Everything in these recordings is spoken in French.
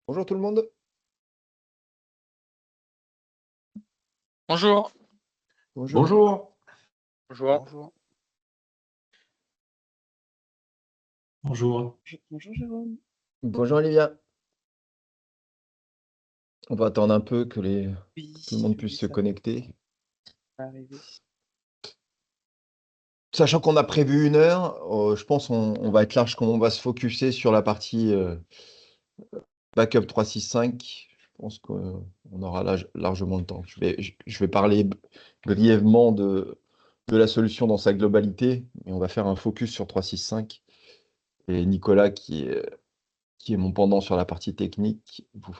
Bonjour tout le monde. Bonjour. Bonjour. Bonjour. Bonjour. Bonjour. Bonjour. Bonjour Jérôme. Bonjour Olivia. On va attendre un peu que Oui, tout le monde puisse se ça connecter. va arriver. Sachant qu'on a prévu 1 heure, je pense on va être large quand on va se focuser sur la partie backup 365. Je pense qu'on aura largement le temps. Je vais parler brièvement de la solution dans sa globalité, mais on va faire un focus sur 365. Et Nicolas, qui est mon pendant sur la partie technique, vous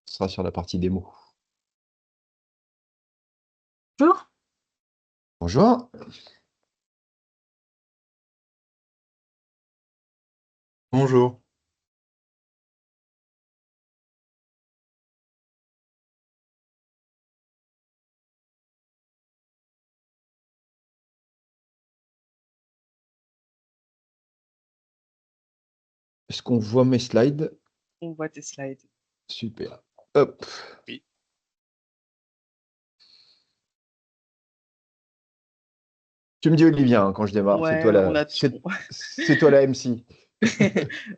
sera sur la partie démo. Bonjour. Bonjour. Bonjour. Est-ce qu'on voit mes slides? On voit tes slides. Super. Hop. Oui. Tu me dis Olivia quand je démarre. Ouais, C'est toi la MC.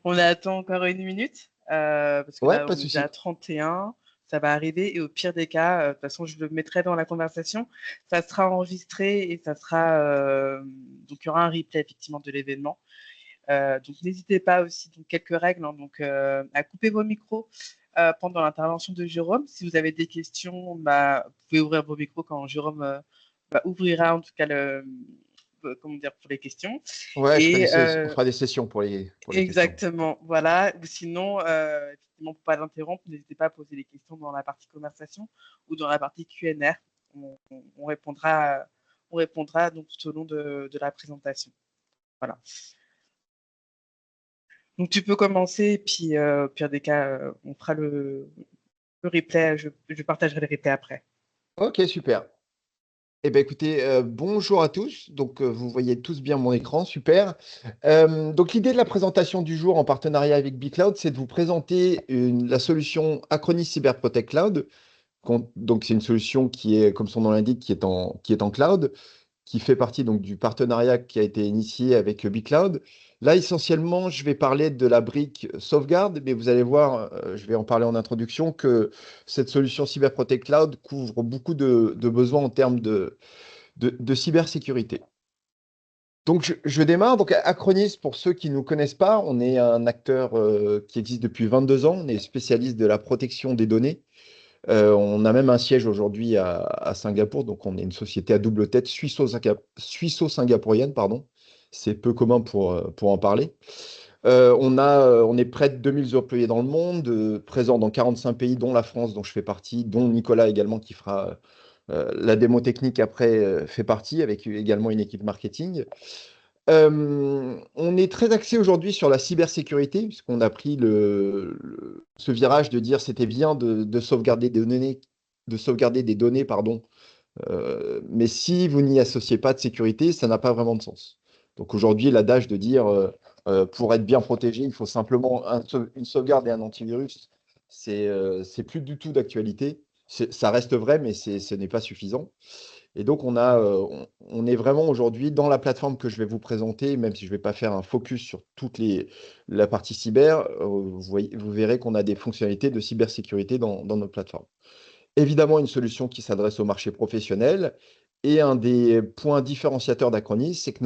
on attend encore 1 minute parce que Ouais, là, pas on de est souci. déjà à 31. Ça va arriver et au pire des cas, de toute façon, je le mettrai dans la conversation. Ça sera enregistré et ça sera. Donc, il y aura un replay effectivement de l'événement. Donc, n'hésitez pas aussi, donc, quelques règles, hein, donc, à couper vos micros pendant l'intervention de Jérôme. Si vous avez des questions, vous pouvez ouvrir vos micros quand Jérôme ouvrira en tout cas comment dire, pour les questions. Ouais, Et on fera des sessions pour les questions. exactement, voilà. Ou sinon, effectivement, pour pas l'interrompre, n'hésitez pas à poser les questions dans la partie conversation ou dans la partie Q&R. On répondra donc tout au long de la présentation. Voilà. Donc tu peux commencer et puis au pire des cas, on fera le replay. Je partagerai le replay après. Ok, super. Eh bien, écoutez, bonjour à tous. Donc, vous voyez tous bien mon écran, super. Donc, l'idée de la présentation du jour en partenariat avec BigCloud, c'est de vous présenter la solution Acronis Cyber Protect Cloud. Donc, c'est une solution qui est, comme son nom l'indique, qui est en cloud, qui fait partie donc du partenariat qui a été initié avec BigCloud. Là, essentiellement, je vais parler de la brique sauvegarde, mais vous allez voir, je vais en parler en introduction, que cette solution Cyber Protect Cloud couvre beaucoup de besoins en termes de cybersécurité. Donc, je démarre. Donc, Acronis, pour ceux qui ne nous connaissent pas, on est un acteur qui existe depuis 22 ans. On est spécialiste de la protection des données. On a même un siège aujourd'hui à Singapour, donc on est une société à double tête suisso-singapourienne, pardon. C'est peu commun pour en parler. On est près de 2000 employés dans le monde, présents dans 45 pays, dont la France, dont je fais partie, dont Nicolas également, qui fera la démo technique après, fait partie, avec également une équipe marketing. On est très axé aujourd'hui sur la cybersécurité, puisqu'on a pris ce virage de dire c'était bien de sauvegarder des données, pardon, mais si vous n'y associez pas de sécurité, ça n'a pas vraiment de sens. Donc aujourd'hui, l'adage de dire pour être bien protégé, il faut simplement une sauvegarde et un antivirus, c'est plus du tout d'actualité. Ça reste vrai, mais ce n'est pas suffisant. Et donc, on est vraiment aujourd'hui dans la plateforme que je vais vous présenter, même si je ne vais pas faire un focus sur la partie cyber, vous verrez qu'on a des fonctionnalités de cybersécurité dans notre plateforme. Évidemment, une solution qui s'adresse au marché professionnel. Et un des points différenciateurs d'Acronis, c'est que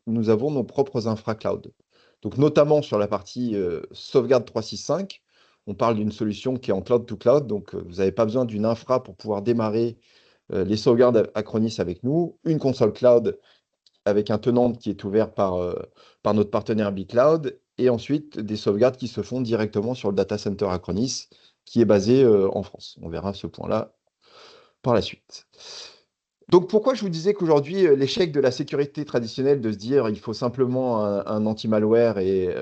nous avons nos propres infra-cloud. Donc, notamment sur la partie sauvegarde 365, on parle d'une solution qui est en cloud to cloud. Donc, vous n'avez pas besoin d'une infra pour pouvoir démarrer les sauvegardes Acronis avec nous, une console cloud avec un tenant qui est ouvert par notre partenaire BigCloud, et ensuite des sauvegardes qui se font directement sur le data center Acronis, qui est basé en France. On verra ce point-là par la suite. Donc pourquoi je vous disais qu'aujourd'hui, l'échec de la sécurité traditionnelle de se dire il faut simplement un anti-malware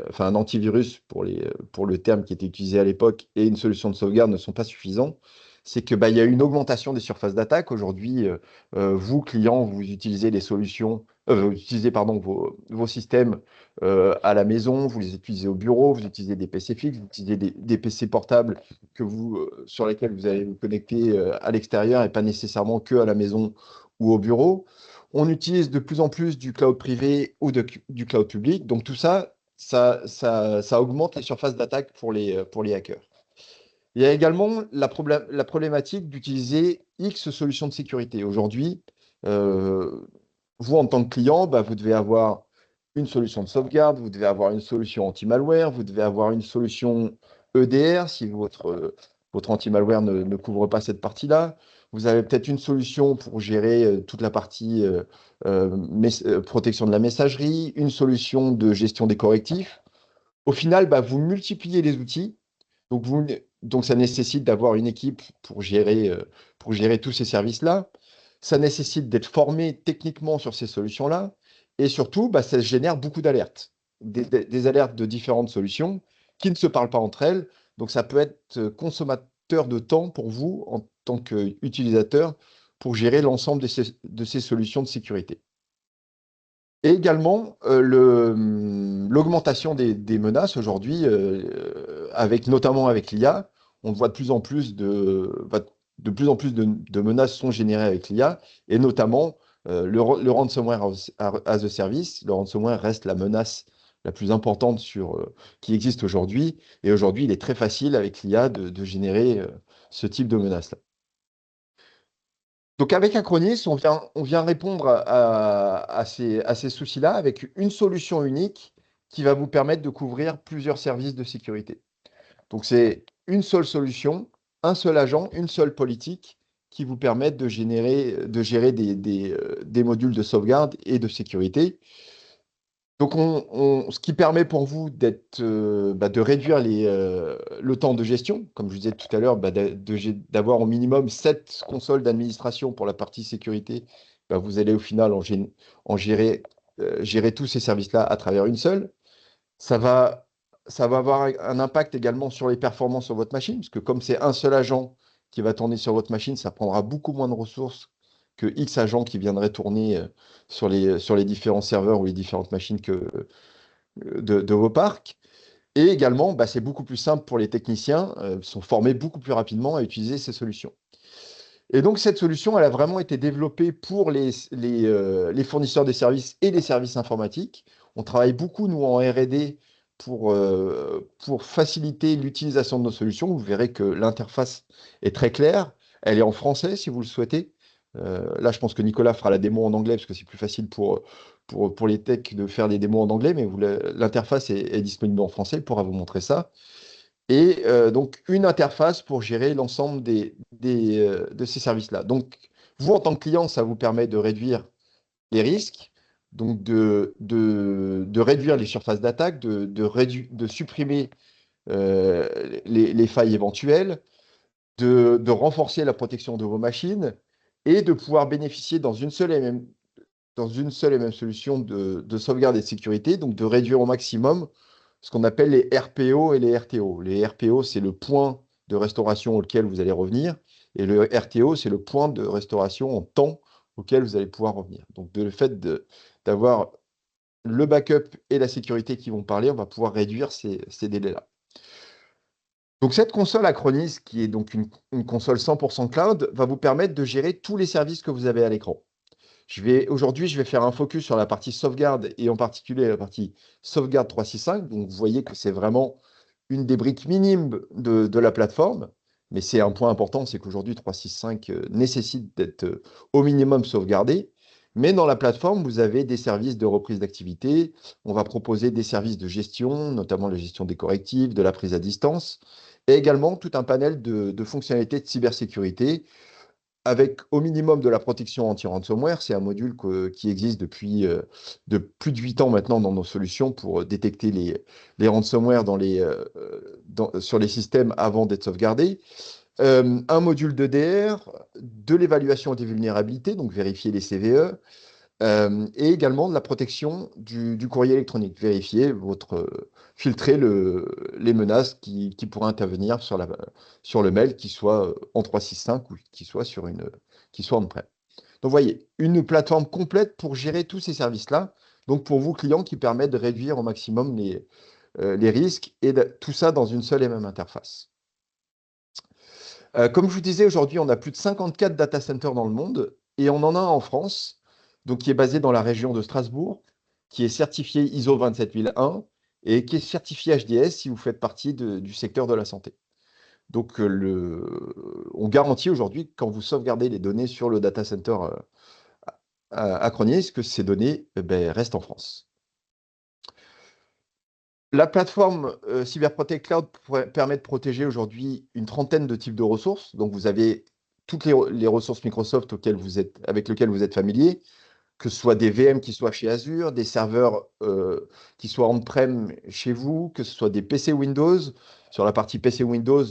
enfin un antivirus pour le terme qui était utilisé à l'époque et une solution de sauvegarde ne sont pas suffisants, c'est que il y a une augmentation des surfaces d'attaque. Aujourd'hui, vous, clients, vous utilisez les solutions vous utilisez pardon, vos systèmes à la maison, vous les utilisez au bureau, vous utilisez des PC fixes, vous utilisez des PC portables sur lesquels vous allez vous connecter à l'extérieur et pas nécessairement que à la maison ou au bureau. On utilise de plus en plus du cloud privé ou du cloud public. Donc tout ça, ça augmente les surfaces d'attaque pour les hackers. Il y a également la problématique d'utiliser X solutions de sécurité. Aujourd'hui, euh, vous, en tant que client, bah, vous devez avoir une solution de sauvegarde, vous devez avoir une solution anti-malware, vous devez avoir une solution EDR si votre anti-malware ne couvre pas cette partie-là. Vous avez peut-être une solution pour gérer toute la partie protection de la messagerie, une solution de gestion des correctifs. Au final, bah, vous multipliez les outils. Donc, donc ça nécessite d'avoir une équipe pour gérer tous ces services-là. Ça nécessite d'être formé techniquement sur ces solutions-là. Et surtout, bah, ça génère beaucoup d'alertes. Des alertes de différentes solutions qui ne se parlent pas entre elles. Donc, ça peut être consommateur de temps pour vous en tant qu'utilisateur pour gérer l'ensemble de ces solutions de sécurité. Et également, l'augmentation des menaces aujourd'hui, notamment avec l'IA, on voit de plus en plus de menaces sont générées avec l'IA, et notamment le ransomware as a service. Le ransomware reste la menace la plus importante qui existe aujourd'hui, et aujourd'hui, il est très facile avec l'IA de générer ce type de menace-là. Donc avec Acronis, on vient répondre à ces soucis-là avec une solution unique qui va vous permettre de couvrir plusieurs services de sécurité. Donc c'est une seule solution, un seul agent, une seule politique qui vous permettent de gérer des modules de sauvegarde et de sécurité. Donc, ce qui permet pour vous de réduire le temps de gestion, comme je vous disais tout à l'heure, d'avoir au minimum 7 consoles d'administration pour la partie sécurité. Bah, vous allez au final gérer tous ces services-là à travers une seule. Ça va, ça va avoir un impact également sur les performances sur votre machine, parce que comme c'est un seul agent qui va tourner sur votre machine, ça prendra beaucoup moins de ressources que X agents qui viendraient tourner sur les différents serveurs ou les différentes machines de vos parcs. Et également, bah, c'est beaucoup plus simple pour les techniciens, sont formés beaucoup plus rapidement à utiliser ces solutions. Et donc, cette solution, elle a vraiment été développée pour les fournisseurs de services et les services informatiques. On travaille beaucoup, nous, en R&D pour faciliter l'utilisation de nos solutions. Vous verrez que l'interface est très claire. Elle est en français, si vous le souhaitez. Là, je pense que Nicolas fera la démo en anglais, parce que c'est plus facile pour les techs de faire des démos en anglais, mais l'interface est disponible en français, il pourra vous montrer ça. Et donc, une interface pour gérer l'ensemble de ces services-là. Donc, vous, en tant que client, ça vous permet de réduire les risques, donc de réduire les surfaces d'attaque, de supprimer les failles éventuelles, de renforcer la protection de vos machines et de pouvoir bénéficier dans une seule et même solution de sauvegarde et de sécurité, donc de réduire au maximum ce qu'on appelle les RPO et les RTO. Les RPO, c'est le point de restauration auquel vous allez revenir, et le RTO, c'est le point de restauration en temps auquel vous allez pouvoir revenir. Donc, le fait d'avoir le backup et la sécurité qui vont parler, on va pouvoir réduire ces délais-là. Donc, cette console Acronis, qui est donc une console 100% cloud, va vous permettre de gérer tous les services que vous avez à l'écran. Aujourd'hui, je vais faire un focus sur la partie sauvegarde et en particulier la partie sauvegarde 365. Donc, vous voyez que c'est vraiment une des briques minimes de la plateforme. Mais c'est un point important, c'est qu'aujourd'hui, 365 nécessite d'être au minimum sauvegardé. Mais dans la plateforme, vous avez des services de reprise d'activité. On va proposer des services de gestion, notamment la gestion des correctifs, de la prise à distance, et également tout un panel de fonctionnalités de cybersécurité avec au minimum de la protection anti-ransomware. C'est un module qui existe depuis de plus de 8 ans maintenant dans nos solutions pour détecter les ransomware sur les systèmes avant d'être sauvegardés. Un module d'EDR, de l'évaluation des vulnérabilités, donc vérifier les CVE, et également de la protection du courrier électronique, filtrer les menaces qui pourraient intervenir sur le mail, qu'il soit en 365 ou qu'il soit on-prem. vous voyez, une plateforme complète pour gérer tous ces services-là. Donc, pour vous, clients, qui permettent de réduire au maximum les risques et tout ça dans une seule et même interface. Comme je vous disais, aujourd'hui, on a plus de 54 data centers dans le monde et on en a un en France, donc qui est basé dans la région de Strasbourg, qui est certifié ISO 27001 et qui est certifié HDS si vous faites partie du secteur de la santé. Donc, on garantit aujourd'hui, quand vous sauvegardez les données sur le data center Acronis, que ces données restent en France. La plateforme CyberProtect Cloud permet de protéger aujourd'hui une trentaine de types de ressources. Donc, vous avez toutes les ressources Microsoft avec lesquelles vous êtes familier, que ce soit des VM qui soient chez Azure, des serveurs qui soient on-prem chez vous, que ce soit des PC Windows. Sur la partie PC Windows,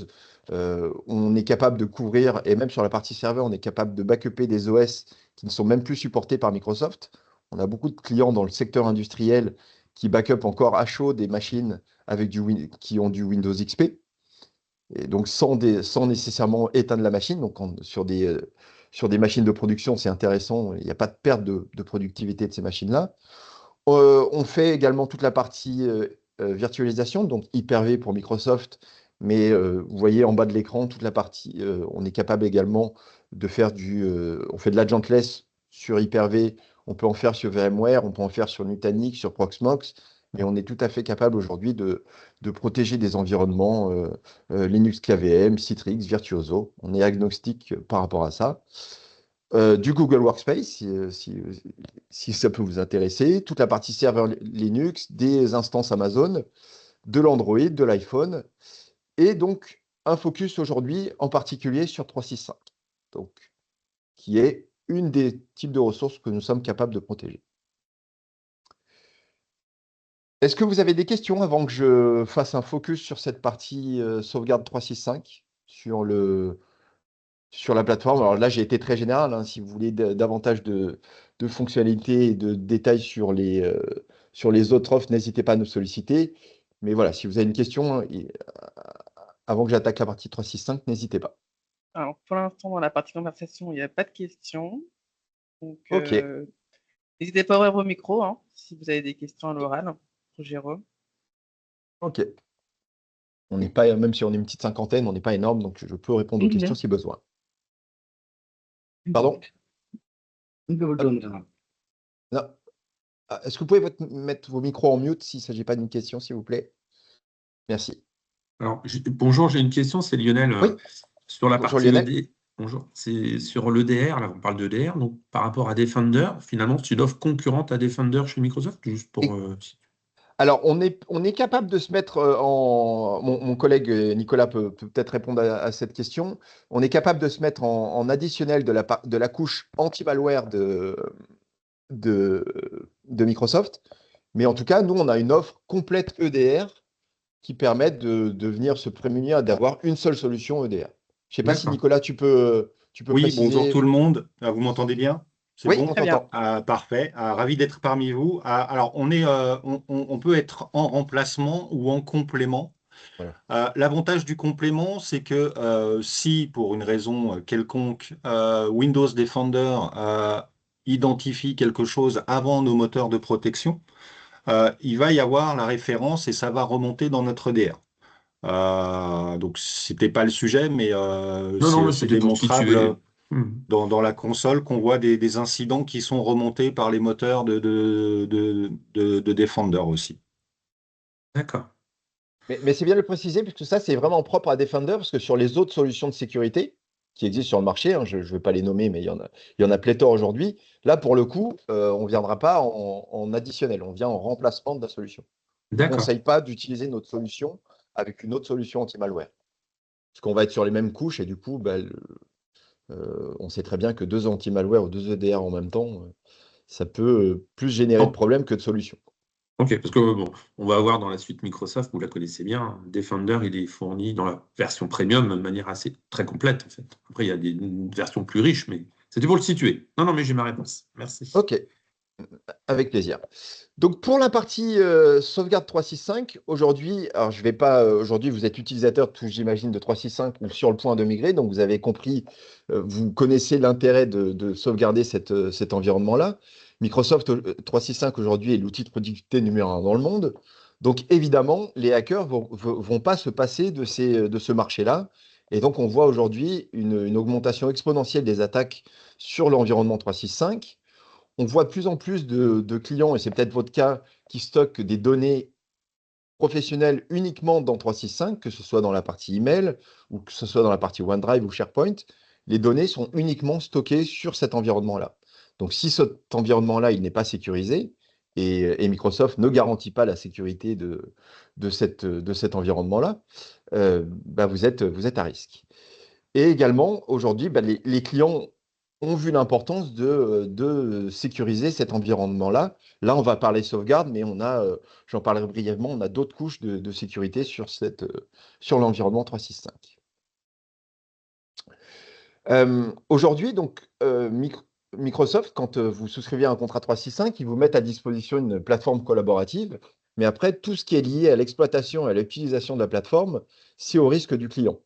on est capable de couvrir, et même sur la partie serveur, on est capable de backuper des OS qui ne sont même plus supportés par Microsoft. On a beaucoup de clients dans le secteur industriel qui backupent encore à chaud des machines qui ont du Windows XP, et donc sans nécessairement éteindre la machine. Donc sur des machines de production, c'est intéressant, il n'y a pas de perte de productivité de ces machines-là. On fait également toute la partie virtualisation, donc Hyper-V pour Microsoft, mais vous voyez en bas de l'écran, toute la partie, on est capable également de faire on fait de l'agentless sur Hyper-V, on peut en faire sur VMware, on peut en faire sur Nutanix, sur Proxmox, mais on est tout à fait capable aujourd'hui de protéger des environnements Linux KVM, Citrix, Virtuoso. On est agnostique par rapport à ça. Du Google Workspace, si ça peut vous intéresser, toute la partie serveur Linux, des instances Amazon, de l'Android, de l'iPhone, et donc un focus aujourd'hui en particulier sur 365, donc, qui est une des types de ressources que nous sommes capables de protéger. Est-ce que vous avez des questions avant que je fasse un focus sur cette partie sauvegarde 365 sur la plateforme? Alors là, j'ai été très général, hein. Si vous voulez davantage de fonctionnalités et de détails sur les autres offres, n'hésitez pas à nous solliciter. Mais voilà, si vous avez une question, avant que j'attaque la partie 365, n'hésitez pas. Alors, pour l'instant, dans la partie conversation, il n'y a pas de questions. Donc, OK. n'hésitez pas à ouvrir vos micros hein, si vous avez des questions à l'oral pour Jérôme. OK. On n'est pas, même si on est une petite cinquantaine, on n'est pas énorme, donc je peux répondre aux questions si besoin. Pardon? Non. Est-ce que vous pouvez mettre vos micros en mute s'il ne s'agit pas d'une question, s'il vous plaît? Merci. Alors, bonjour, j'ai une question, c'est Lionel. Oui. Sur la Bonjour, partie Lionel. ED. Bonjour, c'est sur l'EDR, là on parle d'EDR, donc par rapport à Defender, finalement c'est une offre concurrente à Defender chez Microsoft, juste pour... Alors, on est capable de se mettre mon collègue Nicolas peut peut-être répondre à cette question. On est capable de se mettre en additionnel de la couche anti-malware de Microsoft. Mais en tout cas, nous, on a une offre complète EDR qui permet de venir se prémunir d'avoir une seule solution EDR. Je ne sais pas si D'accord. Nicolas, tu peux Oui, préciser. bonjour tout le monde. Vous m'entendez bien? C'est Oui, bon? on Très bien. t'entend. Parfait. Ravi d'être parmi vous. Alors, on peut être en remplacement ou en complément. Voilà. L'avantage du complément, c'est que si, pour une raison quelconque, Windows Defender identifie quelque chose avant nos moteurs de protection, il va y avoir la référence et ça va remonter dans notre EDR. Donc, c'était pas le sujet, mais Non, mais c'est c'était pour démontrable situer. dans la console qu'on voit des incidents qui sont remontés par les moteurs de Defender aussi. D'accord. Mais c'est bien de le préciser, puisque ça, c'est vraiment propre à Defender, parce que sur les autres solutions de sécurité qui existent sur le marché, hein, je ne vais pas les nommer, mais il y en a pléthore aujourd'hui. Là, pour le coup, on ne viendra pas en additionnel, on vient en remplacement de la solution. On ne D'accord. conseille pas d'utiliser notre solution avec une autre solution anti-malware. Parce qu'on va être sur les mêmes couches, et du coup, on sait très bien que deux anti-malware ou deux EDR en même temps, ça peut plus générer de problèmes que de solutions. Ok, parce que bon, on va avoir dans la suite Microsoft, vous la connaissez bien, Defender, il est fourni dans la version premium de manière très complète en fait. Après, il y a une version plus riche, mais c'était pour le situer. Non, mais j'ai ma réponse. Merci. Ok. Avec plaisir. Donc pour la partie sauvegarde 365, aujourd'hui, alors je vais pas, aujourd'hui vous êtes utilisateur, tout j'imagine, de 365 ou sur le point de migrer, donc vous avez compris, vous connaissez l'intérêt de sauvegarder cet environnement-là. Microsoft 365 aujourd'hui est l'outil de productivité numéro un dans le monde. Donc évidemment, les hackers vont pas se passer de ce marché-là. Et donc on voit aujourd'hui une augmentation exponentielle des attaques sur l'environnement 365. On voit de plus en plus de clients, et c'est peut-être votre cas, qui stockent des données professionnelles uniquement dans 365, que ce soit dans la partie email ou que ce soit dans la partie OneDrive ou SharePoint. Les données sont uniquement stockées sur cet environnement-là. Donc, si cet environnement-là, il n'est pas sécurisé, et Microsoft ne garantit pas la sécurité de cet environnement-là, bah, vous êtes à risque. Et également, aujourd'hui, bah, les clients ont vu l'importance de sécuriser cet environnement-là. Là, on va parler sauvegarde, mais j'en parlerai brièvement, on a d'autres couches de sécurité sur l'environnement 365. Aujourd'hui, donc, Microsoft, quand vous souscrivez à un contrat 365, ils vous mettent à disposition une plateforme collaborative. Mais après, tout ce qui est lié à l'exploitation et à l'utilisation de la plateforme, c'est au risque du client.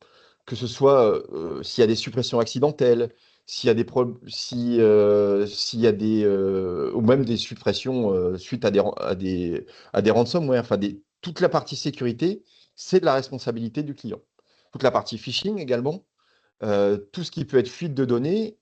Que ce soit s'il y a des suppressions accidentelles, s'il y a s'il y a ou même des suppressions suite à des ransomware, enfin toute la partie sécurité, c'est de la responsabilité du client. Toute la partie phishing également, tout ce qui peut être fuite de données,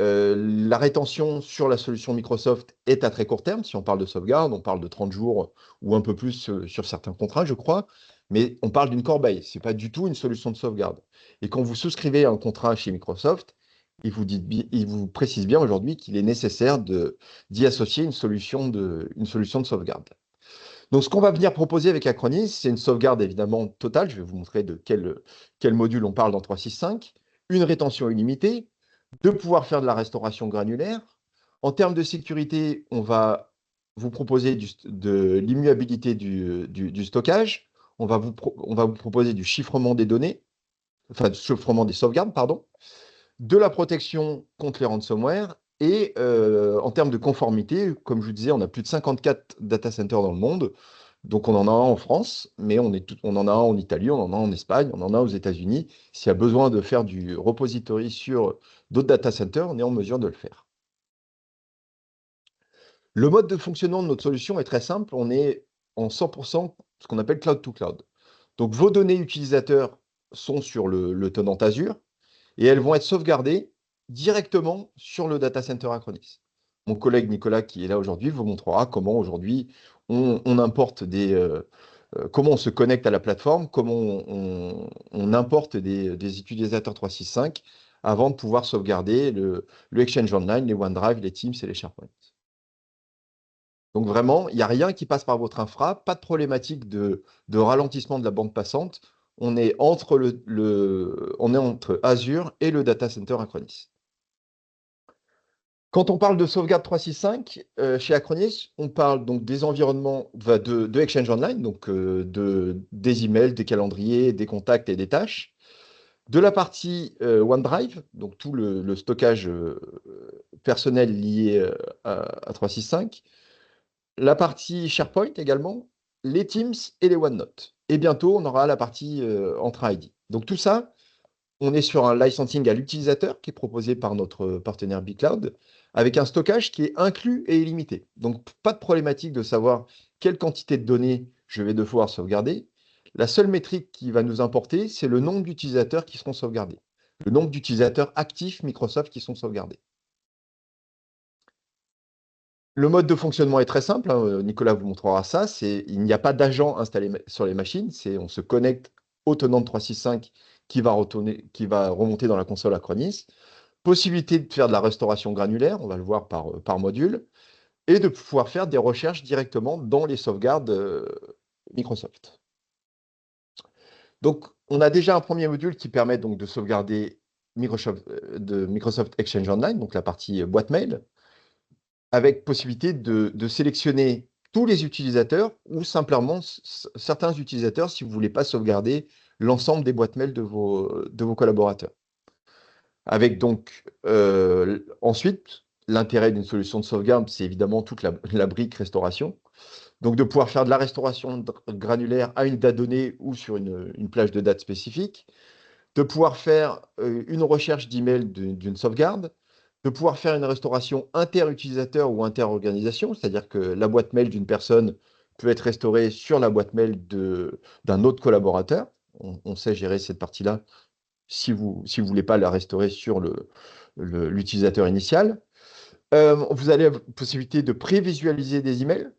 la rétention sur la solution Microsoft est à très court terme. Si on parle de sauvegarde, on parle de 30 jours ou un peu plus sur certains contrats, je crois. Mais on parle d'une corbeille. Ce n'est pas du tout une solution de sauvegarde. Et quand vous souscrivez un contrat chez Microsoft, il vous précise bien aujourd'hui qu'il est nécessaire d'y associer une solution de sauvegarde. Donc, ce qu'on va venir proposer avec Acronis, c'est une sauvegarde évidemment totale. Je vais vous montrer de quel module on parle dans 365. Une rétention illimitée, de pouvoir faire de la restauration granulaire. En termes de sécurité, on va vous proposer de l'immuabilité du stockage. On va vous proposer du chiffrement des données, enfin du chiffrement des sauvegardes, pardon, de la protection contre les ransomware. Et en termes de conformité, comme je vous disais, on a plus de 54 data centers dans le monde. Donc on en a un en France, mais on en a un en Italie, on en a un en Espagne, on en a un aux États-Unis. S'il y a besoin de faire du repository sur d'autres data centers, on est en mesure de le faire. Le mode de fonctionnement de notre solution est très simple. On est en 100% ce qu'on appelle cloud to cloud. Donc vos données utilisateurs sont sur le tenant Azure et elles vont être sauvegardées directement sur le data center Acronis. Mon collègue Nicolas, qui est là aujourd'hui, vous montrera comment aujourd'hui on importe comment on se connecte à la plateforme, comment on importe des utilisateurs 365 avant de pouvoir sauvegarder le Exchange Online, les OneDrive, les Teams et les SharePoint. Donc vraiment, il n'y a rien qui passe par votre infra, pas de problématique de ralentissement de la bande passante. On est entre Azure et le data center Acronis. Quand on parle de sauvegarde 365, chez Acronis, on parle donc des environnements de Exchange Online, donc des emails, des calendriers, des contacts et des tâches, de la partie OneDrive, donc tout le stockage personnel lié à 365, la partie SharePoint également, les Teams et les OneNote. Et bientôt, on aura la partie Entra ID. Donc tout ça, on est sur un licensing à l'utilisateur qui est proposé par notre partenaire BigCloud, avec un stockage qui est inclus et illimité. Donc, pas de problématique de savoir quelle quantité de données je vais devoir sauvegarder. La seule métrique qui va nous importer, c'est le nombre d'utilisateurs qui seront sauvegardés. Le nombre d'utilisateurs actifs Microsoft qui sont sauvegardés. Le mode de fonctionnement est très simple, hein, Nicolas vous montrera ça. Il n'y a pas d'agent installé sur les machines. On se connecte au tenant de 365 qui va remonter dans la console Acronis. Possibilité de faire de la restauration granulaire, on va le voir par module, et de pouvoir faire des recherches directement dans les sauvegardes Microsoft. Donc, on a déjà un premier module qui permet donc de sauvegarder Microsoft Exchange Online, donc la partie boîte mail, avec possibilité de sélectionner tous les utilisateurs ou simplement certains utilisateurs si vous ne voulez pas sauvegarder l'ensemble des boîtes mail de vos collaborateurs. Avec donc ensuite, l'intérêt d'une solution de sauvegarde, c'est évidemment toute la brique restauration. Donc, de pouvoir faire de la restauration granulaire à une date donnée ou sur une plage de date spécifique, de pouvoir faire une recherche d'email d'une sauvegarde, de pouvoir faire une restauration inter-utilisateur ou inter-organisation, c'est-à-dire que la boîte mail d'une personne peut être restaurée sur la boîte mail d'un autre collaborateur. On sait gérer cette partie-là si vous ne voulez pas la restaurer sur l'utilisateur initial. Vous allez avoir la possibilité de prévisualiser des emails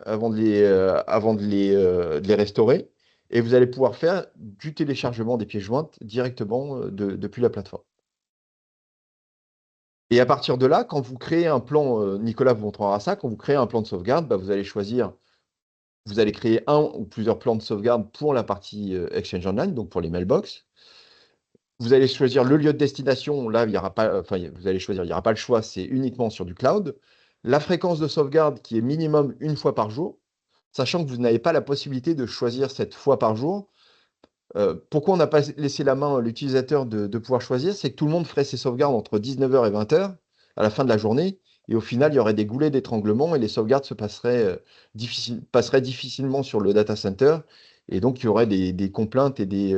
avant de les restaurer. Et vous allez pouvoir faire du téléchargement des pièces jointes directement depuis la plateforme. Et à partir de là, quand vous créez un plan, Nicolas vous montrera ça, quand vous créez un plan de sauvegarde, bah, vous allez créer un ou plusieurs plans de sauvegarde pour la partie Exchange Online, donc pour les mailbox. Vous allez choisir le lieu de destination. Là, il y aura pas, enfin, vous allez choisir, il n'y aura pas le choix, c'est uniquement sur du cloud. La fréquence de sauvegarde qui est minimum une fois par jour, sachant que vous n'avez pas la possibilité de choisir cette fois par jour. Pourquoi on n'a pas laissé la main à l'utilisateur de pouvoir choisir? C'est que tout le monde ferait ses sauvegardes entre 19h et 20h à la fin de la journée. Et au final, il y aurait des goulets d'étranglement et les sauvegardes passeraient difficilement sur le data center. Et donc, il y aurait des complaintes et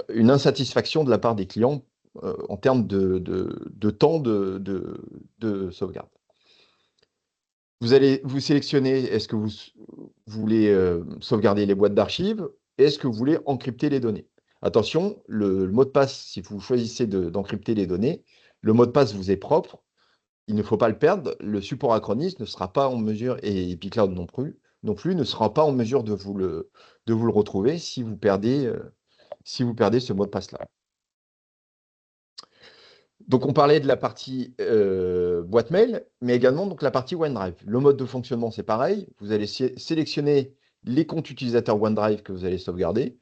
une insatisfaction de la part des clients en termes de temps de sauvegarde. Vous allez vous sélectionner, est-ce que vous voulez sauvegarder les boîtes d'archives? Est-ce que vous voulez encrypter les données? Attention, le mot de passe, si vous choisissez d'encrypter les données, le mot de passe vous est propre. Il ne faut pas le perdre. Le support Acronis ne sera pas en mesure, et Epicloud non plus, ne sera pas en mesure de vous le retrouver si vous perdez ce mot de passe-là. Donc, on parlait de la partie boîte mail, mais également donc, la partie OneDrive. Le mode de fonctionnement, c'est pareil. Vous allez sélectionner les comptes utilisateurs OneDrive que vous allez sauvegarder.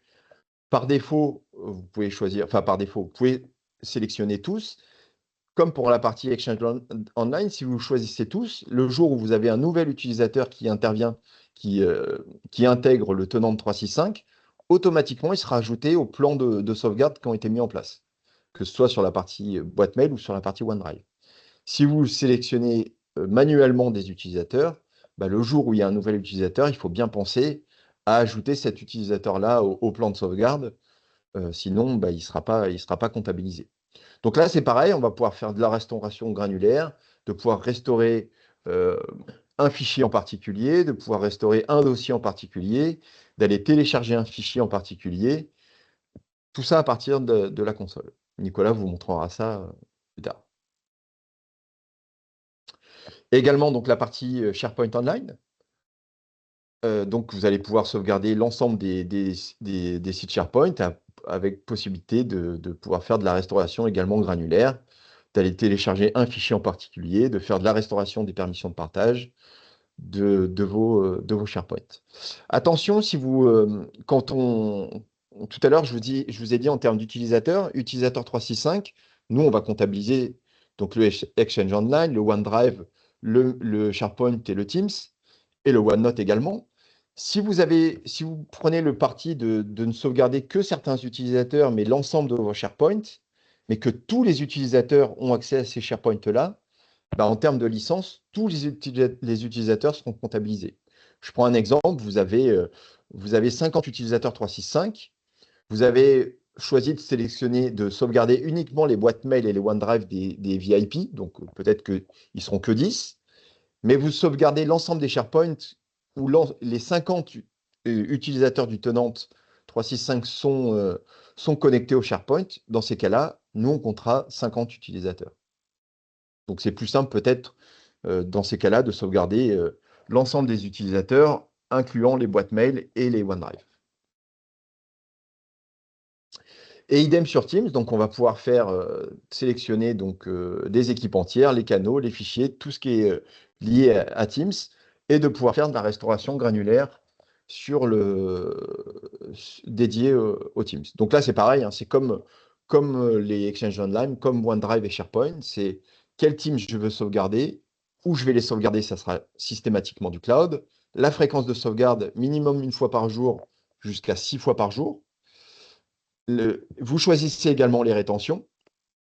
Par défaut, vous pouvez choisir, enfin par défaut, vous pouvez sélectionner tous. Comme pour la partie Exchange Online, si vous choisissez tous, le jour où vous avez un nouvel utilisateur qui intervient, qui intègre le tenant de 365, automatiquement, il sera ajouté au plan de sauvegarde qui ont été mis en place, que ce soit sur la partie boîte mail ou sur la partie OneDrive. Si vous sélectionnez manuellement des utilisateurs, bah, le jour où il y a un nouvel utilisateur, il faut bien penser à ajouter cet utilisateur-là au plan de sauvegarde, sinon bah, il ne sera pas comptabilisé. Donc là, c'est pareil, on va pouvoir faire de la restauration granulaire, de pouvoir restaurer un fichier en particulier, de pouvoir restaurer un dossier en particulier, d'aller télécharger un fichier en particulier, tout ça à partir de la console. Nicolas vous montrera ça plus tard. Également, donc, la partie SharePoint Online. Donc, vous allez pouvoir sauvegarder l'ensemble des sites SharePoint avec possibilité de pouvoir faire de la restauration également granulaire, d'aller télécharger un fichier en particulier, de faire de la restauration des permissions de partage de vos SharePoint. Attention, si vous, tout à l'heure, je vous ai dit en termes d'utilisateurs, utilisateur 365, nous, on va comptabiliser donc le Exchange Online, le OneDrive, le SharePoint et le Teams, et le OneNote également. Si vous prenez le parti de ne sauvegarder que certains utilisateurs, mais l'ensemble de vos SharePoint, mais que tous les utilisateurs ont accès à ces SharePoint-là, bah, en termes de licence, tous les utilisateurs seront comptabilisés. Je prends un exemple, vous avez 50 utilisateurs 365, vous avez choisi de sélectionner, de sauvegarder uniquement les boîtes mail et les OneDrive des VIP, donc peut-être qu'ils ne seront que 10, mais vous sauvegardez l'ensemble des SharePoint où les 50 utilisateurs du tenant 365 sont connectés au SharePoint. Dans ces cas-là, nous, on comptera 50 utilisateurs. Donc, c'est plus simple peut-être dans ces cas-là de sauvegarder l'ensemble des utilisateurs, incluant les boîtes mail et les OneDrive. Et idem sur Teams, donc on va pouvoir sélectionner donc, des équipes entières, les canaux, les fichiers, tout ce qui est lié à Teams, et de pouvoir faire de la restauration granulaire dédiée au Teams. Donc là, c'est pareil, hein, c'est comme les Exchange Online, comme OneDrive et SharePoint, c'est quel Teams je veux sauvegarder, où je vais les sauvegarder, ça sera systématiquement du cloud. La fréquence de sauvegarde, minimum une fois par jour, jusqu'à 6 fois par jour. Vous choisissez également les rétentions.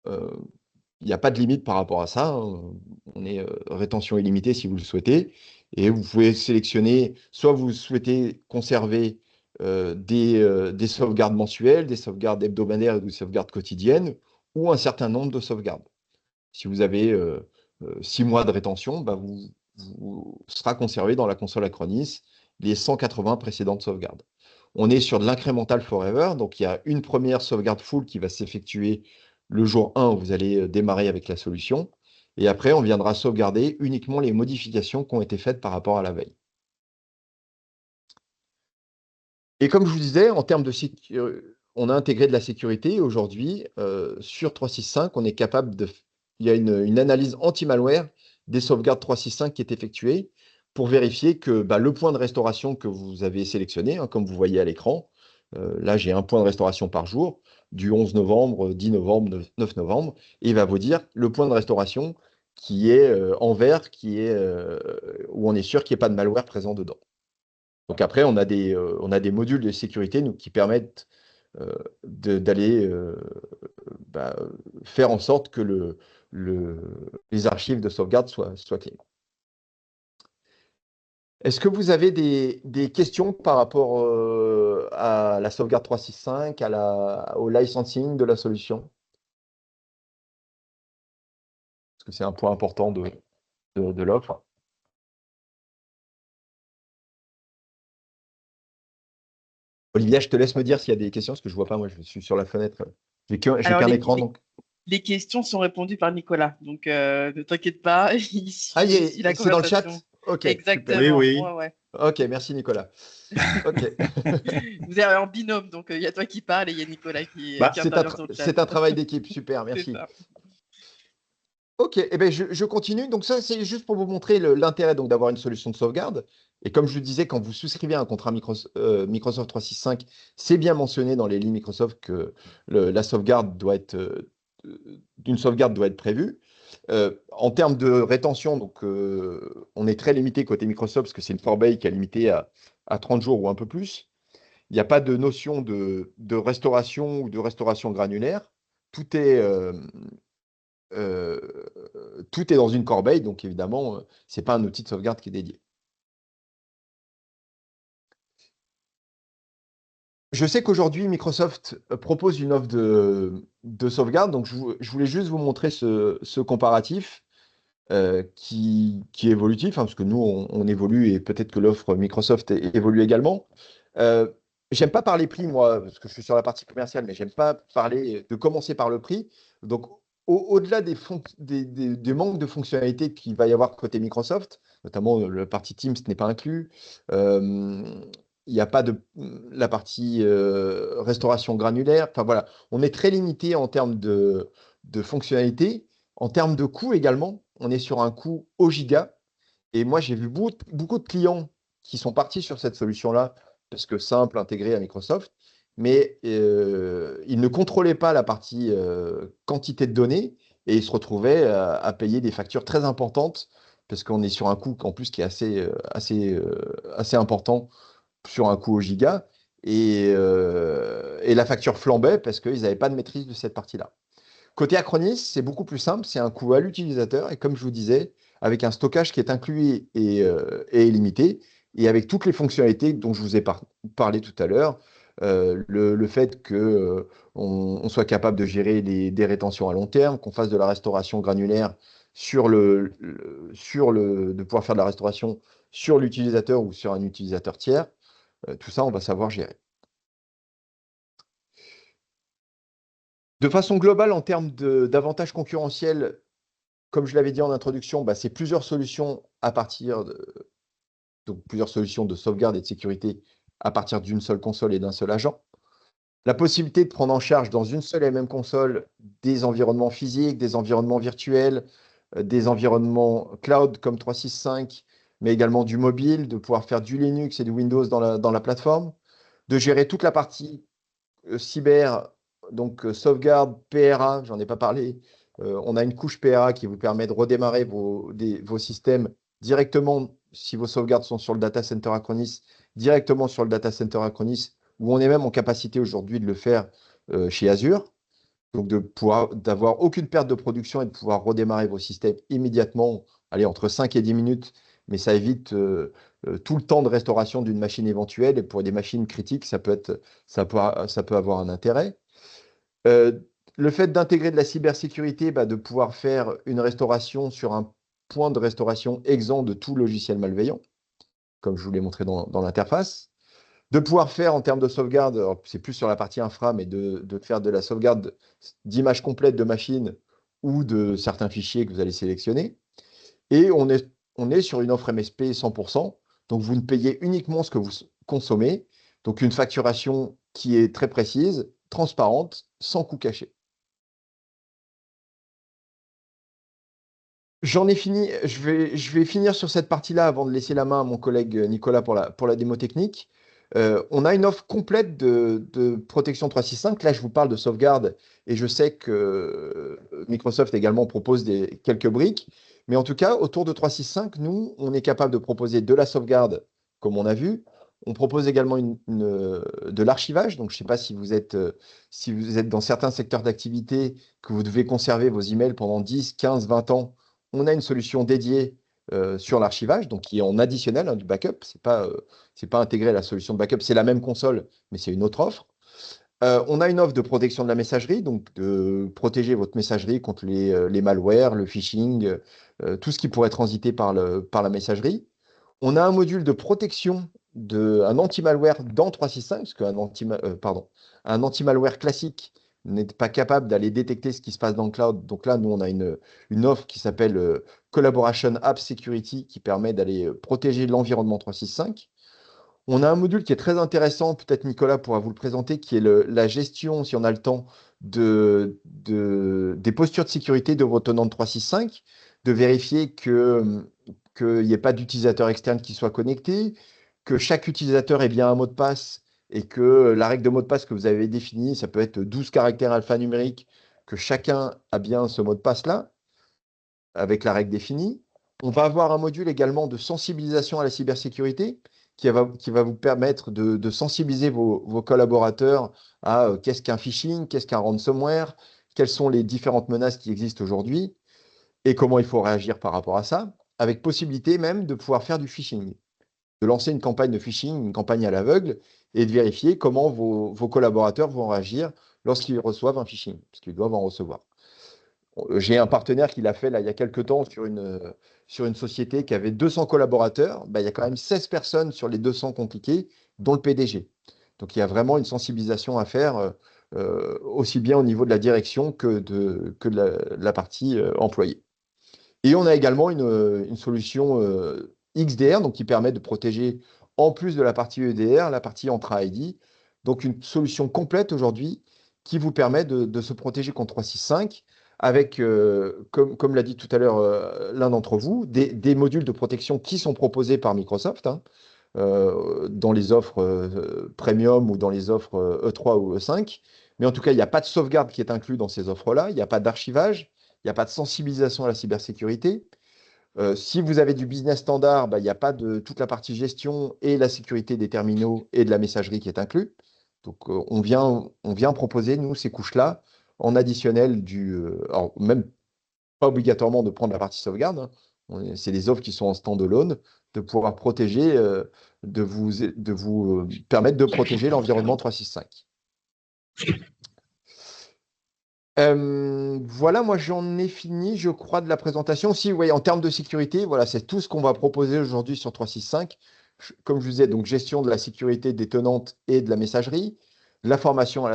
Il il n'y a pas de limite par rapport à ça, hein. On est rétention illimitée si vous le souhaitez. Et vous pouvez sélectionner, soit vous souhaitez conserver des sauvegardes mensuelles, des sauvegardes hebdomadaires et des sauvegardes quotidiennes, ou un certain nombre de sauvegardes. Si vous avez 6 mois de rétention, bah, vous sera conservé dans la console Acronis les 180 précédentes sauvegardes. On est sur de l'incrémental forever, donc il y a une première sauvegarde full qui va s'effectuer le jour 1 où vous allez démarrer avec la solution. Et après, on viendra sauvegarder uniquement les modifications qui ont été faites par rapport à la veille. Et comme je vous disais, en termes de on a intégré de la sécurité. Aujourd'hui, sur 365, on est capable de... Il y a une analyse anti-malware des sauvegardes 365 qui est effectuée pour vérifier que le point de restauration que vous avez sélectionné, hein, comme vous voyez à l'écran, là j'ai un point de restauration par jour, du 11 novembre, 10 novembre, 9 novembre, et il va vous dire le point de restauration qui est en vert, où on est sûr qu'il n'y ait pas de malware présent dedans. Donc après, on a des modules de sécurité qui permettent d'aller faire en sorte que les archives de sauvegarde soient clean. Est-ce que vous avez des questions par rapport à la sauvegarde 365, au licensing de la solution? Parce que c'est un point important de l'offre. Olivia, je te laisse me dire s'il y a des questions, parce que je ne vois pas, moi je suis sur la fenêtre. J'ai qu'un écran. Donc... Les questions sont répondues par Nicolas, donc ne t'inquiète pas. C'est dans le chat? Ok. Exactement. Super. Oui. Ouais. Ok, merci Nicolas. Ok. Vous êtes en binôme, donc il y a toi qui parle et il y a Nicolas qui intervient sur le chat. C'est un travail d'équipe, super, merci. Ok, eh ben je continue. Donc ça, c'est juste pour vous montrer l'intérêt d'avoir une solution de sauvegarde. Et comme je le disais, quand vous souscrivez à un contrat Microsoft 365, c'est bien mentionné dans les lignes Microsoft que la sauvegarde doit être d'une sauvegarde doit être prévue. En termes de rétention, donc on est très limité côté Microsoft parce que c'est une corbeille qui est limitée à 30 jours ou un peu plus. Il n'y a pas de notion de restauration ou de restauration granulaire. Tout est dans une corbeille, donc évidemment, ce n'est pas un outil de sauvegarde qui est dédié. Je sais qu'aujourd'hui, Microsoft propose une offre de sauvegarde, donc je voulais juste vous montrer ce comparatif qui est évolutif, hein, parce que nous, on évolue et peut-être que l'offre Microsoft évolue également. J'aime pas parler prix, moi, parce que je suis sur la partie commerciale, mais j'aime pas parler de commencer par le prix. Donc, au-delà des manques de fonctionnalités qu'il va y avoir côté Microsoft, notamment la partie Teams n'est pas inclus, il n'y a pas de la partie restauration granulaire. Enfin voilà, on est très limité en termes de fonctionnalités. En termes de coût également, on est sur un coût au giga. Et moi, j'ai vu beaucoup de clients qui sont partis sur cette solution-là parce que simple, intégrée à Microsoft, mais ils ne contrôlaient pas la partie quantité de données et ils se retrouvaient à payer des factures très importantes parce qu'on est sur un coût en plus qui est assez important sur un coût au giga et la facture flambait parce qu'ils n'avaient pas de maîtrise de cette partie-là. Côté Acronis, c'est beaucoup plus simple, c'est un coût à l'utilisateur et comme je vous disais, avec un stockage qui est inclus et illimité et avec toutes les fonctionnalités dont je vous ai parlé tout à l'heure, le fait qu'on on soit capable de gérer des rétentions à long terme, qu'on fasse de la restauration granulaire de pouvoir faire de la restauration sur l'utilisateur ou sur un utilisateur tiers, tout ça, on va savoir gérer. De façon globale, en termes d'avantages concurrentiels, comme je l'avais dit en introduction, c'est plusieurs solutions donc plusieurs solutions de sauvegarde et de sécurité à partir d'une seule console et d'un seul agent. La possibilité de prendre en charge dans une seule et même console des environnements physiques, des environnements virtuels, des environnements cloud comme 365, mais également du mobile, de pouvoir faire du Linux et du Windows dans la plateforme, de gérer toute la partie cyber, donc sauvegarde, PRA, j'en ai pas parlé. On a une couche PRA qui vous permet de redémarrer vos systèmes directement, si vos sauvegardes sont sur le data center Acronis, directement sur le data center Acronis, où on est même en capacité aujourd'hui de le faire chez Azure. Donc d'avoir aucune perte de production et de pouvoir redémarrer vos systèmes immédiatement, allez, entre 5 et 10 minutes, mais ça évite tout le temps de restauration d'une machine éventuelle. Et pour des machines critiques, ça peut avoir un intérêt. Euh, le fait d'intégrer de la cybersécurité, de pouvoir faire une restauration sur un point de restauration exempt de tout logiciel malveillant, comme je vous l'ai montré dans l'interface. De pouvoir faire en termes de sauvegarde, c'est plus sur la partie infra, mais de faire de la sauvegarde d'images complètes de machines ou de certains fichiers que vous allez sélectionner. Et on est sur une offre MSP 100%, donc vous ne payez uniquement ce que vous consommez, donc une facturation qui est très précise, transparente, sans coût caché. J'en ai fini, je vais finir sur cette partie-là avant de laisser la main à mon collègue Nicolas pour la démo technique. On a une offre complète de protection 365. Là, je vous parle de sauvegarde et je sais que Microsoft également propose quelques briques. Mais en tout cas, autour de 365, nous, on est capable de proposer de la sauvegarde, comme on a vu. On propose également de l'archivage. Donc, je ne sais pas si vous êtes dans certains secteurs d'activité que vous devez conserver vos emails pendant 10, 15, 20 ans. On a une solution dédiée sur l'archivage, donc qui est en additionnel du backup. C'est pas intégré à la solution de backup, c'est la même console, mais c'est une autre offre. On a une offre de protection de la messagerie, donc de protéger votre messagerie contre les malwares, le phishing, tout ce qui pourrait transiter par la messagerie. On a un module de protection un anti-malware dans 365, parce un anti-malware classique n'est pas capable d'aller détecter ce qui se passe dans le cloud. Donc là, nous, on a une offre qui s'appelle Collaboration App Security qui permet d'aller protéger l'environnement 365. On a un module qui est très intéressant, peut-être Nicolas pourra vous le présenter, qui est la gestion, si on a le temps, des postures de sécurité de votre tenant de 365, de vérifier qu'il n'y ait pas d'utilisateur externe qui soit connecté, que chaque utilisateur ait bien un mot de passe et que la règle de mot de passe que vous avez définie, ça peut être 12 caractères alphanumériques, que chacun a bien ce mot de passe-là, avec la règle définie. On va avoir un module également de sensibilisation à la cybersécurité qui va vous permettre de sensibiliser vos collaborateurs à qu'est-ce qu'un phishing, qu'est-ce qu'un ransomware, quelles sont les différentes menaces qui existent aujourd'hui et comment il faut réagir par rapport à ça, avec possibilité même de pouvoir faire du phishing, de lancer une campagne de phishing, une campagne à l'aveugle et de vérifier comment vos collaborateurs vont réagir lorsqu'ils reçoivent un phishing, parce qu'ils doivent en recevoir. J'ai un partenaire qui l'a fait là, il y a quelques temps sur une société qui avait 200 collaborateurs. Il y a quand même 16 personnes sur les 200 compliquées, dont le PDG. Donc il y a vraiment une sensibilisation à faire, aussi bien au niveau de la direction que de la partie employée. Et on a également une solution XDR, donc qui permet de protéger, en plus de la partie EDR, la partie Entra ID. Donc une solution complète aujourd'hui qui vous permet de se protéger contre 365 avec, comme l'a dit tout à l'heure l'un d'entre vous, des modules de protection qui sont proposés par Microsoft dans les offres premium ou dans les offres E3 ou E5. Mais en tout cas, il n'y a pas de sauvegarde qui est inclus dans ces offres-là, il n'y a pas d'archivage, il n'y a pas de sensibilisation à la cybersécurité. Si vous avez du business standard, il n'y a pas de toute la partie gestion et la sécurité des terminaux et de la messagerie qui est inclus. Donc, on vient proposer, nous, ces couches-là, en additionnel alors, même pas obligatoirement de prendre la partie sauvegarde. C'est des offres qui sont en stand-alone, de pouvoir protéger, de vous permettre de protéger l'environnement 365. Voilà, moi j'en ai fini, je crois, de la présentation. Si vous voyez, en termes de sécurité, voilà, c'est tout ce qu'on va proposer aujourd'hui sur 365. Comme je vous disais, donc gestion de la sécurité des tenantes et de la messagerie, la formation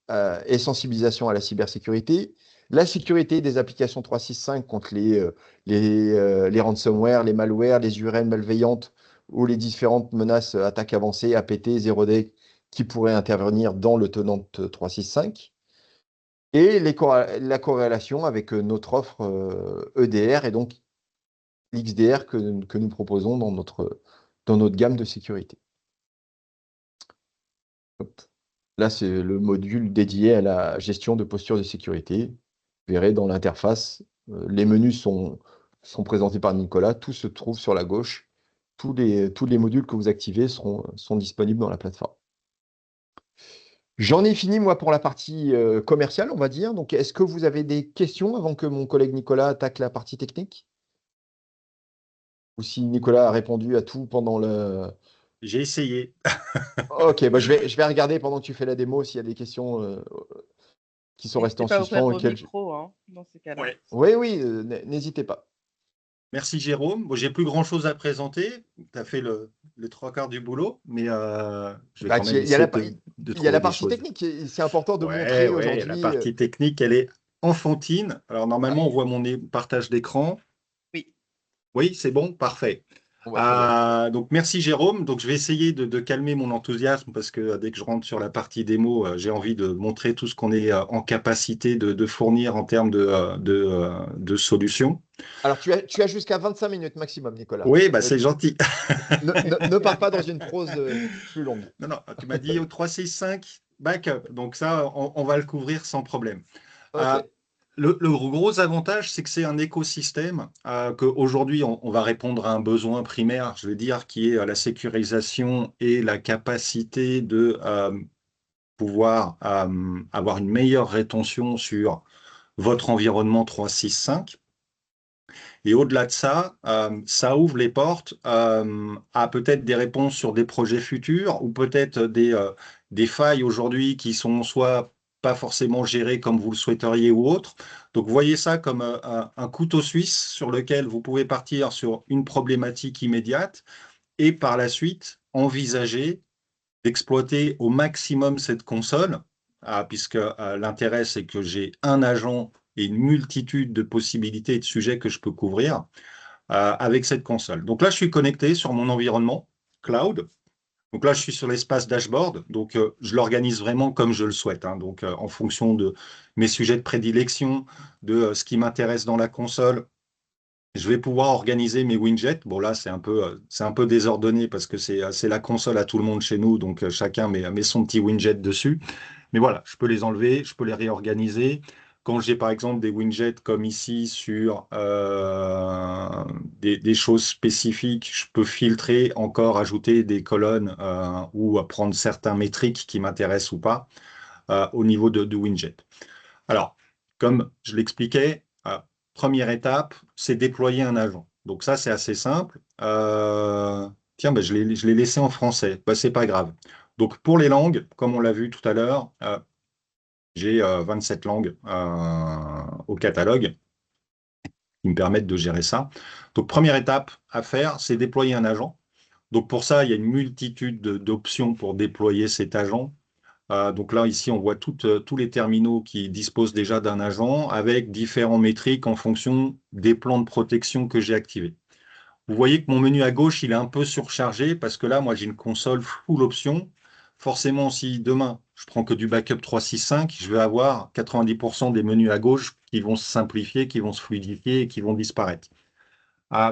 et sensibilisation à la cybersécurité, la sécurité des applications 365 contre les ransomware, les malwares, les URL malveillantes ou les différentes menaces attaques avancées, APT, 0D, qui pourraient intervenir dans le tenant 365. Et la corrélation avec notre offre EDR et donc l'XDR que nous proposons dans notre gamme de sécurité. Hop. Là, c'est le module dédié à la gestion de posture de sécurité. Vous verrez dans l'interface, les menus sont présentés par Nicolas. Tout se trouve sur la gauche. Tous les modules que vous activez sont disponibles dans la plateforme. J'en ai fini, moi, pour la partie commerciale, on va dire. Donc, est-ce que vous avez des questions avant que mon collègue Nicolas attaque la partie technique? Ou si Nicolas a répondu à tout pendant le... J'ai essayé. Ok, bah, je vais regarder pendant que tu fais la démo s'il y a des questions qui sont restées N'hésitez en pas à ouvrir suspens. vos micros, hein, dans ces cas-là. Ouais. Oui, oui, n'hésitez pas. Merci Jérôme. Bon, j'ai plus grand-chose à présenter. Tu as fait le trois quarts du boulot, mais je vais Bah, quand même il y a essayer la, de il y a la trouver des partie choses. technique. C'est important de Ouais, montrer ouais, la aujourd'hui. partie technique, elle est enfantine. Alors Ah, normalement, on voit mon partage d'écran. Oui. Oui, c'est bon, parfait. on voit très bien. Donc merci Jérôme. Donc je vais essayer de calmer mon enthousiasme parce que dès que je rentre sur la partie démo, j'ai envie de montrer tout ce qu'on est en capacité de fournir en termes de solutions. Alors, tu as jusqu'à 25 minutes maximum, Nicolas. Oui, bah c'est gentil. Ne pars pas dans une prose plus longue. Non, non, tu m'as dit au 365 backup. Donc ça, on va le couvrir sans problème. Euh, Ok. le gros avantage, c'est que c'est un écosystème qu'aujourd'hui, on va répondre à un besoin primaire, je vais dire, qui est la sécurisation et la capacité de pouvoir avoir une meilleure rétention sur votre environnement 365. Et au-delà de ça, ça ouvre les portes à peut-être des réponses sur des projets futurs ou peut-être des failles aujourd'hui qui sont soit pas forcément gérées comme vous le souhaiteriez ou autre. Donc, voyez ça comme un couteau suisse sur lequel vous pouvez partir sur une problématique immédiate et par la suite envisager d'exploiter au maximum cette console, puisque l'intérêt, c'est que j'ai un agent et une multitude de possibilités et de sujets que je peux couvrir avec cette console. Donc là, je suis connecté sur mon environnement cloud. Donc là, je suis sur l'espace dashboard. Donc, je l'organise vraiment comme je le souhaite, hein. Donc, en fonction de mes sujets de prédilection, de ce qui m'intéresse dans la console, je vais pouvoir organiser mes widgets. Bon, là, c'est un peu désordonné parce que c'est la console à tout le monde chez nous. Donc, chacun met son petit widget dessus. Mais voilà, je peux les enlever, je peux les réorganiser. Quand j'ai par exemple des widgets comme ici sur des choses spécifiques, je peux filtrer, encore ajouter des colonnes ou prendre certains métriques qui m'intéressent ou pas au niveau de widget. Alors, comme je l'expliquais, première étape, c'est déployer un agent. Donc ça, c'est assez simple. Tiens, ben, je l'ai laissé en français. Ben, c'est pas grave. Donc pour les langues, comme on l'a vu tout à l'heure, j'ai 27 langues au catalogue qui me permettent de gérer ça. Donc première étape à faire, c'est déployer un agent. Donc pour ça, il y a une multitude d'options pour déployer cet agent. Donc là, ici, on voit tous les terminaux qui disposent déjà d'un agent avec différents métriques en fonction des plans de protection que j'ai activés. Vous voyez que mon menu à gauche, il est un peu surchargé parce que là, moi, j'ai une console full option. Forcément, si demain, je prends que du backup 365, je vais avoir 90% des menus à gauche qui vont se simplifier, qui vont se fluidifier et qui vont disparaître.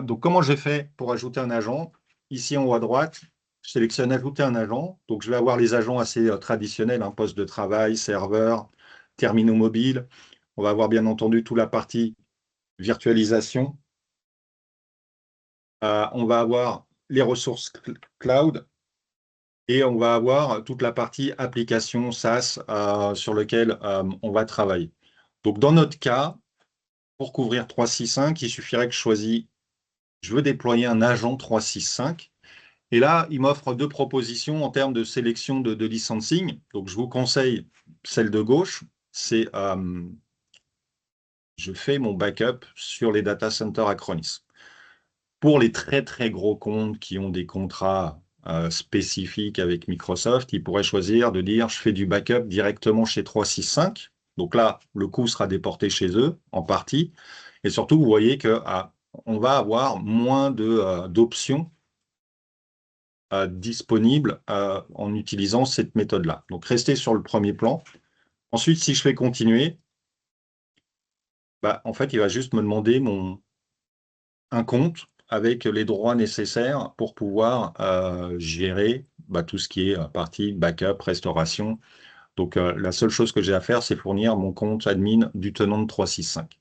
Donc, comment j'ai fait pour ajouter un agent? Ici, en haut à droite, je sélectionne Ajouter un agent. Donc, je vais avoir les agents assez traditionnels, un poste de travail, serveur, terminaux mobiles. On va avoir bien entendu toute la partie virtualisation. On va avoir les ressources cloud et on va avoir toute la partie application SaaS sur lequel on va travailler. Donc, dans notre cas, pour couvrir 365, il suffirait que je choisisse, je veux déployer un agent 365. Et là, il m'offre deux propositions en termes de sélection de licensing. Donc, je vous conseille celle de gauche. C'est je fais mon backup sur les data centers Acronis. Pour les très, très gros comptes qui ont des contrats spécifiques avec Microsoft, ils pourraient choisir de dire je fais du backup directement chez 365. Donc là, le coût sera déporté chez eux en partie. Et surtout, vous voyez qu'on va avoir moins d'options disponible en utilisant cette méthode-là. Donc, restez sur le premier plan. Ensuite, si je fais continuer, bah, en fait, il va juste me demander un compte avec les droits nécessaires pour pouvoir gérer tout ce qui est partie backup, restauration. Donc, la seule chose que j'ai à faire, c'est fournir mon compte admin du tenant de 365.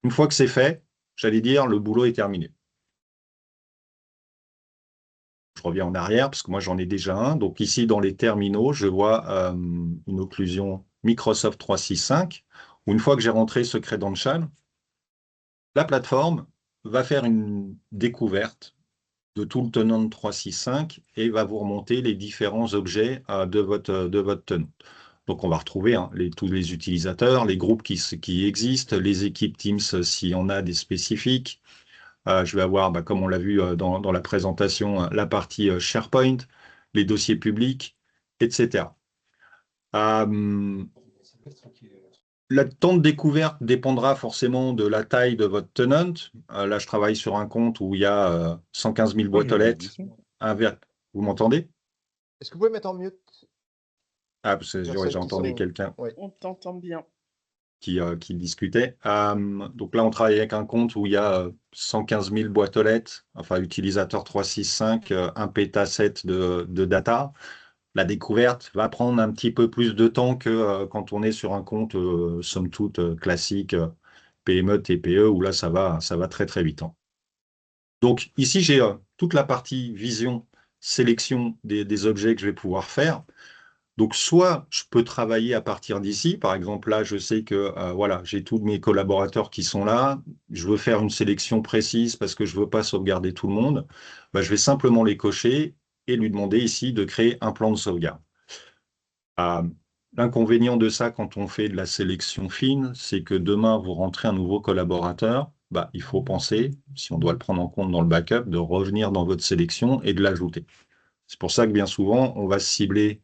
Une fois que c'est fait, j'allais dire, le boulot est terminé. Je reviens en arrière parce que moi, j'en ai déjà un. Donc ici, dans les terminaux, je vois une occlusion Microsoft 365, où une fois que j'ai rentré ce credential, la plateforme va faire une découverte de tout le tenant 365 et va vous remonter les différents objets de votre tenant. Donc, on va retrouver tous les utilisateurs, les groupes qui existent, les équipes Teams s'il y en a des spécifiques. Je vais avoir, comme on l'a vu dans la présentation, la partie SharePoint, les dossiers publics, etc. Euh, Le temps de découverte dépendra forcément de la taille de votre tenant. Là, je travaille sur un compte où il y a 115 000 boîtes aux lettres. Vous m'entendez? Est-ce que vous pouvez mettre en mute? Ah, parce que j'ai entendu quelqu'un On t'entend bien. qui discutait. Donc là, on travaille avec un compte où il y a 115 000 boîtes aux lettres, enfin utilisateurs 365, 1 pétaset de data. La découverte va prendre un petit peu plus de temps que quand on est sur un compte, somme toute, classique, PME, TPE, où là, ça va très, très vite. Donc ici, j'ai toute la partie vision, sélection des objets que je vais pouvoir faire. Donc, soit je peux travailler à partir d'ici. Par exemple, là, je sais que voilà, j'ai tous mes collaborateurs qui sont là. Je veux faire une sélection précise parce que je ne veux pas sauvegarder tout le monde. Je vais simplement les cocher et lui demander ici de créer un plan de sauvegarde. L'inconvénient de ça, quand on fait de la sélection fine, c'est que demain, vous rentrez un nouveau collaborateur. Il faut penser, si on doit le prendre en compte dans le backup, de revenir dans votre sélection et de l'ajouter. C'est pour ça que bien souvent, on va cibler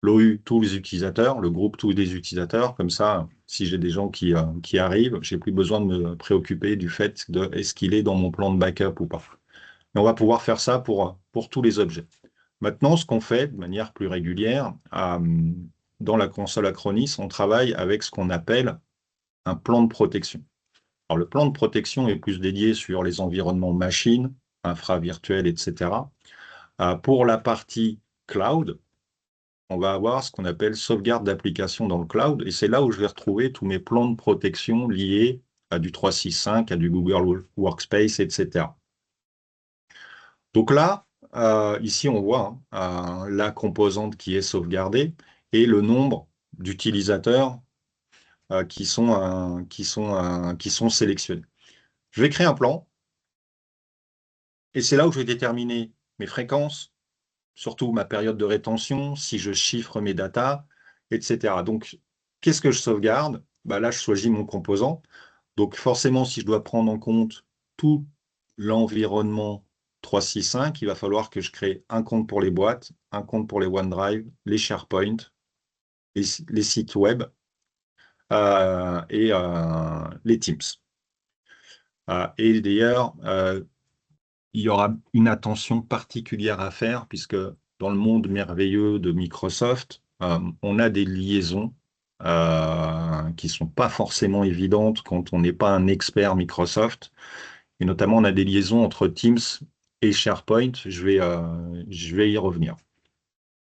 l'OU, tous les utilisateurs, le groupe, tous les utilisateurs. Comme ça, si j'ai des gens qui arrivent, j'ai plus besoin de me préoccuper du fait de est-ce qu'il est dans mon plan de backup ou pas. Et on va pouvoir faire ça pour tous les objets. Maintenant, ce qu'on fait de manière plus régulière, dans la console Acronis, on travaille avec ce qu'on appelle un plan de protection. Alors, le plan de protection est plus dédié sur les environnements machines, infra virtuels, etc. Pour la partie cloud, on va avoir ce qu'on appelle sauvegarde d'application dans le cloud, et c'est là où je vais retrouver tous mes plans de protection liés à du 365, à du Google Workspace, etc. Donc là, ici, on voit la composante qui est sauvegardée et le nombre d'utilisateurs qui sont sélectionnés. Je vais créer un plan, et c'est là où je vais déterminer mes fréquences, surtout ma période de rétention, si je chiffre mes datas, etc. Donc, qu'est-ce que je sauvegarde? Là, je choisis mon composant. Donc, forcément, si je dois prendre en compte tout l'environnement 365, il va falloir que je crée un compte pour les boîtes, un compte pour les OneDrive, les SharePoint, les sites web et les Teams. Et d'ailleurs, il y aura une attention particulière à faire puisque dans le monde merveilleux de Microsoft, on a des liaisons qui ne sont pas forcément évidentes quand on n'est pas un expert Microsoft. Et notamment, on a des liaisons entre Teams et SharePoint. Je vais y revenir.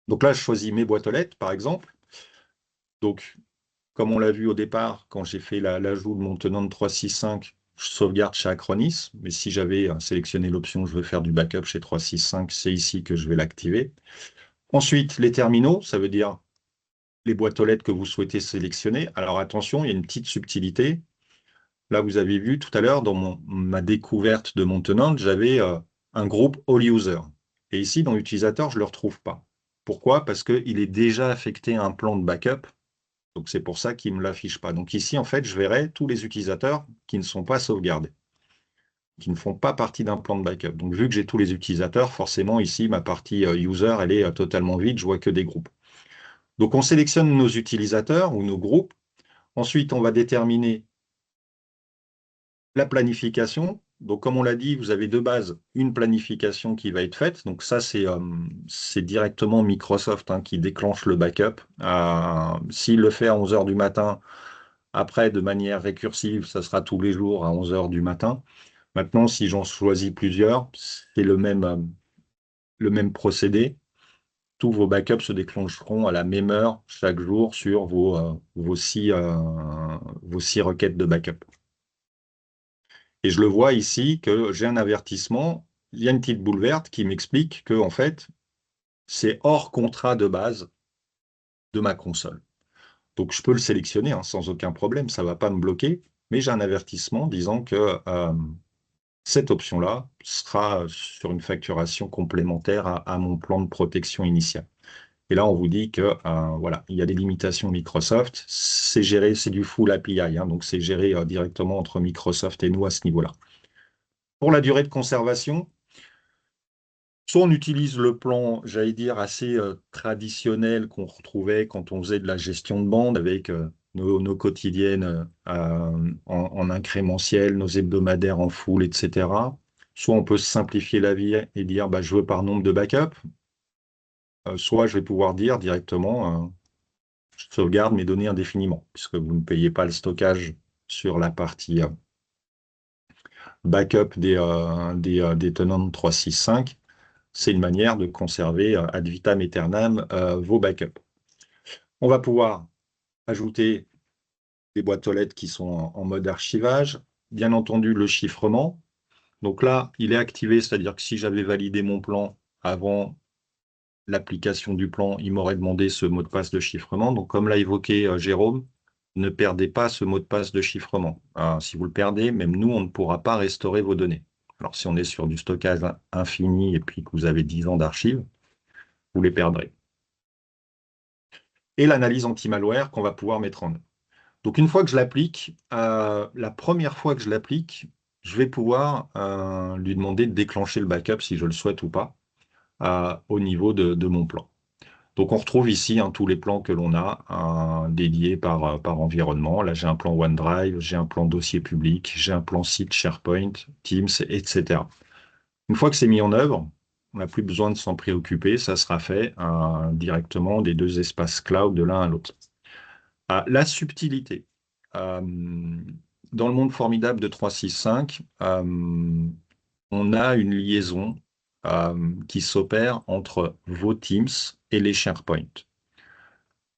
Donc là, je choisis mes boîtes aux lettres, par exemple. Donc, comme on l'a vu au départ, quand j'ai fait l'ajout de mon tenant de 365, je sauvegarde chez Acronis. Mais si j'avais sélectionné l'option « Je veux faire du backup chez 365 », c'est ici que je vais l'activer. Ensuite, les terminaux, ça veut dire les boîtes aux lettres que vous souhaitez sélectionner. Alors attention, il y a une petite subtilité. Là, vous avez vu tout à l'heure, dans ma découverte de mon tenant, j'avais un groupe All User. Et ici, dans l'utilisateur, je ne le retrouve pas. Pourquoi? Parce qu'il est déjà affecté à un plan de backup. Donc, c'est pour ça qu'il ne me l'affiche pas. Donc ici, en fait, je verrai tous les utilisateurs qui ne sont pas sauvegardés, qui ne font pas partie d'un plan de backup. Donc, vu que j'ai tous les utilisateurs, forcément, ici, ma partie user, elle est totalement vide. Je vois que des groupes. Donc, on sélectionne nos utilisateurs ou nos groupes. Ensuite, on va déterminer la planification. Donc, comme on l'a dit, vous avez de base une planification qui va être faite. Donc, ça, c'est directement Microsoft qui déclenche le backup. S'il le fait à 11 h du matin, après, de manière récursive, ça sera tous les jours à 11 h du matin. Maintenant, si j'en choisis plusieurs, c'est le même procédé. Tous vos backups se déclencheront à la même heure chaque jour sur vos 6 requêtes de backup. Et je le vois ici que j'ai un avertissement il y a une petite boule verte qui m'explique que, en fait, c'est hors contrat de base de ma console. Donc, je peux le sélectionner hein, sans aucun problème, ça ne va pas me bloquer, mais j'ai un avertissement disant que cette option-là sera sur une facturation complémentaire à mon plan de protection initial. Et là, on vous dit que voilà, il y a des limitations Microsoft. C'est géré, c'est du full API, hein, donc c'est géré directement entre Microsoft et nous à ce niveau-là. Pour la durée de conservation, soit on utilise le plan, j'allais dire, assez traditionnel qu'on retrouvait quand on faisait de la gestion de bande avec nos quotidiennes en incrémentiel, nos hebdomadaires en full, etc. Soit on peut se simplifier la vie et dire bah, je veux par nombre de backups. Soit je vais pouvoir dire directement je sauvegarde mes données indéfiniment, puisque vous ne payez pas le stockage sur la partie backup des tenants 365. C'est une manière de conserver ad vitam aeternam vos backups. On va pouvoir ajouter des boîtes aux lettres qui sont en mode archivage, bien entendu le chiffrement. Donc là, il est activé, c'est-à-dire que si j'avais validé mon plan avant l'application du plan, il m'aurait demandé ce mot de passe de chiffrement. Donc comme l'a évoqué Jérôme, ne perdez pas ce mot de passe de chiffrement. Si vous le perdez, même nous, on ne pourra pas restaurer vos données. Alors si on est sur du stockage infini et puis que vous avez 10 ans d'archives, vous les perdrez. Et l'analyse anti-malware qu'on va pouvoir mettre en œuvre. Donc une fois que je l'applique, la première fois que je l'applique, je vais pouvoir lui demander de déclencher le backup si je le souhaite ou pas au niveau de mon plan. Donc on retrouve ici tous les plans que l'on a dédiés par environnement. Là j'ai un plan OneDrive, j'ai un plan dossier public, j'ai un plan site SharePoint, Teams, etc. Une fois que c'est mis en œuvre, on n'a plus besoin de s'en préoccuper, ça sera fait directement des deux espaces cloud de l'un à l'autre. La subtilité. Dans le monde formidable de 365, on a une liaison qui s'opère entre vos Teams et les SharePoint.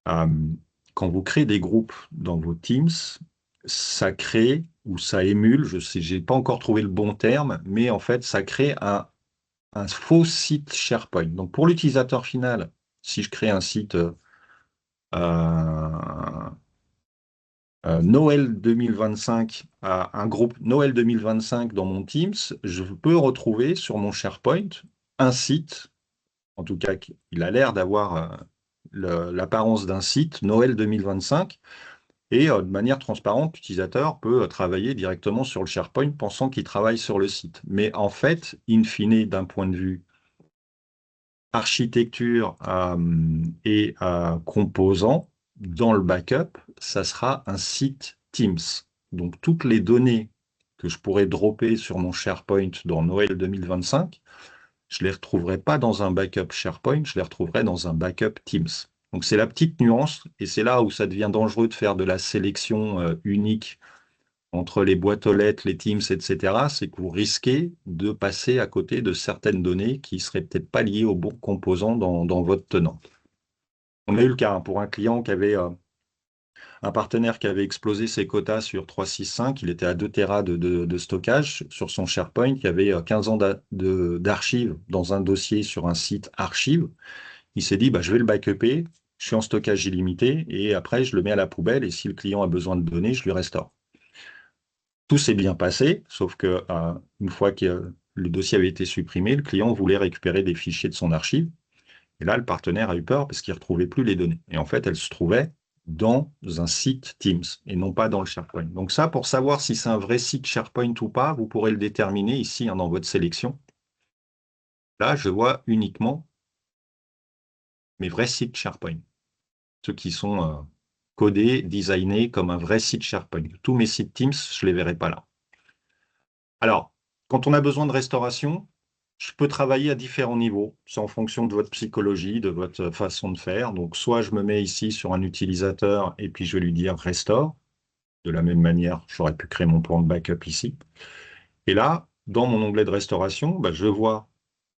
Quand vous créez des groupes dans vos Teams, ça crée ou ça émule, je sais, j'ai pas encore trouvé le bon terme, mais en fait, ça crée un faux site SharePoint. Donc pour l'utilisateur final, si je crée un site Noël 2025, un groupe Noël 2025 dans mon Teams, je peux retrouver sur mon SharePoint un site, en tout cas il a l'air d'avoir l'apparence d'un site Noël 2025, et de manière transparente, l'utilisateur peut travailler directement sur le SharePoint pensant qu'il travaille sur le site. Mais en fait, in fine, d'un point de vue architecture et composants, dans le backup, ça sera un site Teams. Donc toutes les données que je pourrais dropper sur mon SharePoint dans Noël 2025, je ne les retrouverai pas dans un backup SharePoint, je les retrouverai dans un backup Teams. Donc c'est la petite nuance, et c'est là où ça devient dangereux de faire de la sélection unique entre les boîtes aux lettres, les Teams, etc., c'est que vous risquez de passer à côté de certaines données qui ne seraient peut-être pas liées aux bons composants dans votre tenant. On a eu le cas pour un client qui avait un partenaire qui avait explosé ses quotas sur 365, il était à 2 Tera de stockage sur son SharePoint, il y avait 15 ans d'archives dans un dossier sur un site archive. Il s'est dit, bah, je vais le backuper, je suis en stockage illimité, et après je le mets à la poubelle, et si le client a besoin de données, je lui restaure. Tout s'est bien passé, sauf que une fois que le dossier avait été supprimé, le client voulait récupérer des fichiers de son archive. Et là, le partenaire a eu peur parce qu'il ne retrouvait plus les données. Et en fait, elles se trouvaient dans un site Teams et non pas dans le SharePoint. Donc ça, pour savoir si c'est un vrai site SharePoint ou pas, vous pourrez le déterminer ici dans votre sélection. Là, je vois uniquement mes vrais sites SharePoint. Ceux qui sont codés, designés comme un vrai site SharePoint. Tous mes sites Teams, je ne les verrai pas là. Alors, quand on a besoin de restauration, je peux travailler à différents niveaux. C'est en fonction de votre psychologie, de votre façon de faire. Donc, soit je me mets ici sur un utilisateur et puis je vais lui dire restore. De la même manière, j'aurais pu créer mon plan de backup ici. Et là, dans mon onglet de restauration, bah, je vois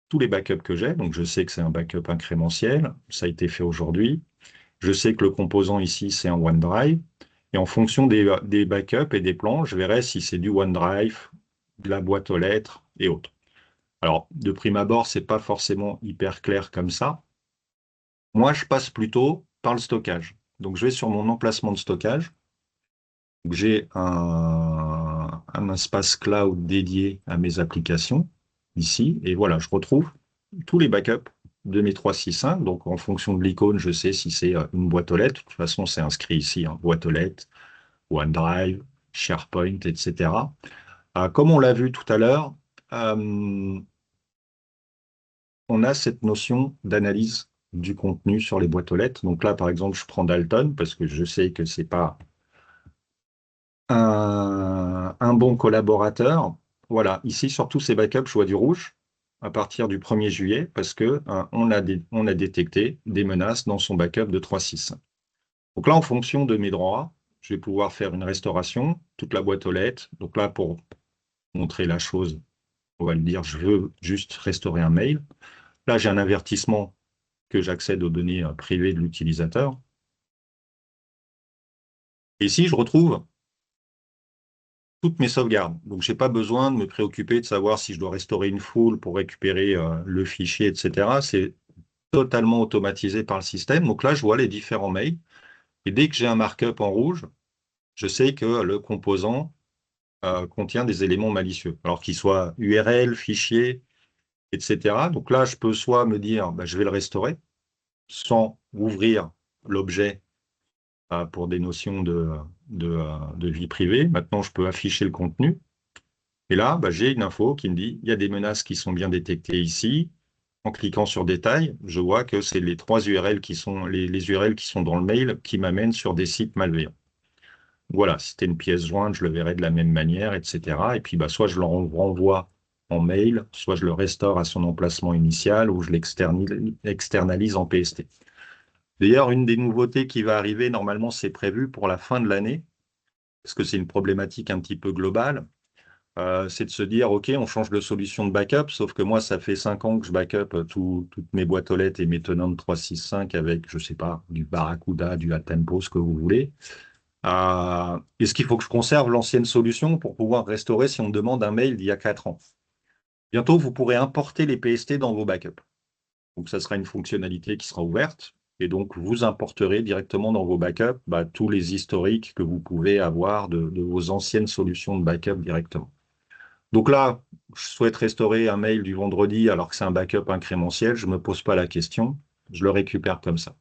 tous les backups que j'ai. Donc, je sais que c'est un backup incrémentiel. Ça a été fait aujourd'hui. Je sais que le composant ici, c'est un OneDrive. Et en fonction des backups et des plans, je verrai si c'est du OneDrive, de la boîte aux lettres et autres. Alors, de prime abord, c'est pas forcément hyper clair comme ça. Moi, je passe plutôt par le stockage. Donc, je vais sur mon emplacement de stockage. J'ai un espace cloud dédié à mes applications ici. Et voilà, je retrouve tous les backups de mes 365. Donc, en fonction de l'icône, je sais si c'est une boîte aux lettres. De toute façon, c'est inscrit ici, hein, boîte aux lettres, OneDrive, SharePoint, etc. Comme on l'a vu tout à l'heure, on a cette notion d'analyse du contenu sur les boîtes aux lettres. Donc là, par exemple, je prends Dalton parce que je sais que c'est pas un bon collaborateur. Voilà, ici, sur tous ces backups, je vois du rouge à partir du 1er juillet parce que on a détecté des menaces dans son backup de 365. Donc là, en fonction de mes droits, je vais pouvoir faire une restauration, toute la boîte aux lettres. Donc là, pour montrer la chose, on va le dire, je veux juste restaurer un mail. Là, j'ai un avertissement que j'accède aux données privées de l'utilisateur. Et ici, je retrouve toutes mes sauvegardes. Donc, je n'ai pas besoin de me préoccuper de savoir si je dois restaurer une foule pour récupérer le fichier, etc. C'est totalement automatisé par le système. Donc là, je vois les différents mails. Et dès que j'ai un markup en rouge, je sais que le composant contient des éléments malicieux. Alors qu'il soit URL, fichier, etc. Donc là, je peux soit me dire, bah, je vais le restaurer sans ouvrir l'objet pour des notions de vie privée. Maintenant, je peux afficher le contenu. Et là, bah, j'ai une info qui me dit, il y a des menaces qui sont bien détectées ici. En cliquant sur détail, je vois que c'est les 3 URL qui sont les URL qui sont dans le mail qui m'amènent sur des sites malveillants. Voilà, si c'était une pièce jointe, je le verrai de la même manière, etc. Et puis, bah, soit je le renvoie en mail, soit je le restaure à son emplacement initial ou je l'externalise en PST. D'ailleurs, une des nouveautés qui va arriver, normalement, c'est prévu pour la fin de l'année, parce que c'est une problématique un petit peu globale, c'est de se dire, OK, on change de solution de backup, sauf que moi, ça fait 5 ans que je backup toutes mes boîtes aux lettres et mes tenants de 365 avec, je sais pas, du Barracuda, du Atempo, ce que vous voulez. Est-ce qu'il faut que je conserve l'ancienne solution pour pouvoir restaurer si on me demande un mail d'il y a 4 ans? Bientôt, vous pourrez importer les PST dans vos backups. Donc, ça sera une fonctionnalité qui sera ouverte. Et donc, vous importerez directement dans vos backups tous les historiques que vous pouvez avoir de vos anciennes solutions de backup directement. Donc là, je souhaite restaurer un mail du vendredi alors que c'est un backup incrémentiel. Je ne me pose pas la question. Je le récupère comme ça.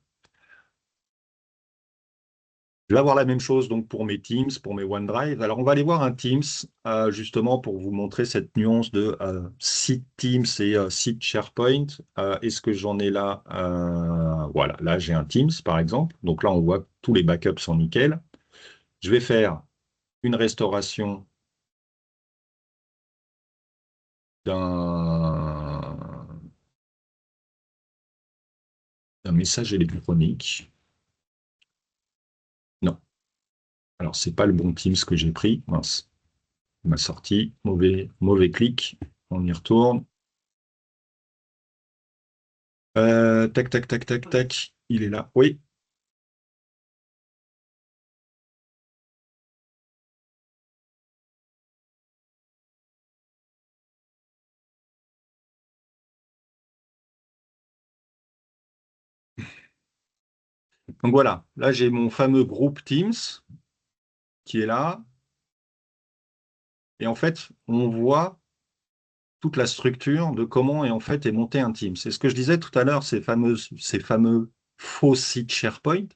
Je vais avoir la même chose donc pour mes Teams, pour mes OneDrive. Alors, on va aller voir un Teams, justement pour vous montrer cette nuance de site Teams et site SharePoint. Est-ce que j'en ai là? Voilà, là, j'ai un Teams, par exemple. Donc là, on voit que tous les backups sont nickel. Je vais faire une restauration d'un message électronique. Non. Alors, c'est pas le bon Teams que j'ai pris. Mince. Il m'a sorti. Mauvais clic. On y retourne. Tac, tac, tac, tac, tac. Il est là. Oui. Donc voilà. Là, j'ai mon fameux groupe Teams qui est là. Et en fait, on voit toute la structure de comment est monté un Teams. C'est ce que je disais tout à l'heure, ces fameux faux sites SharePoint.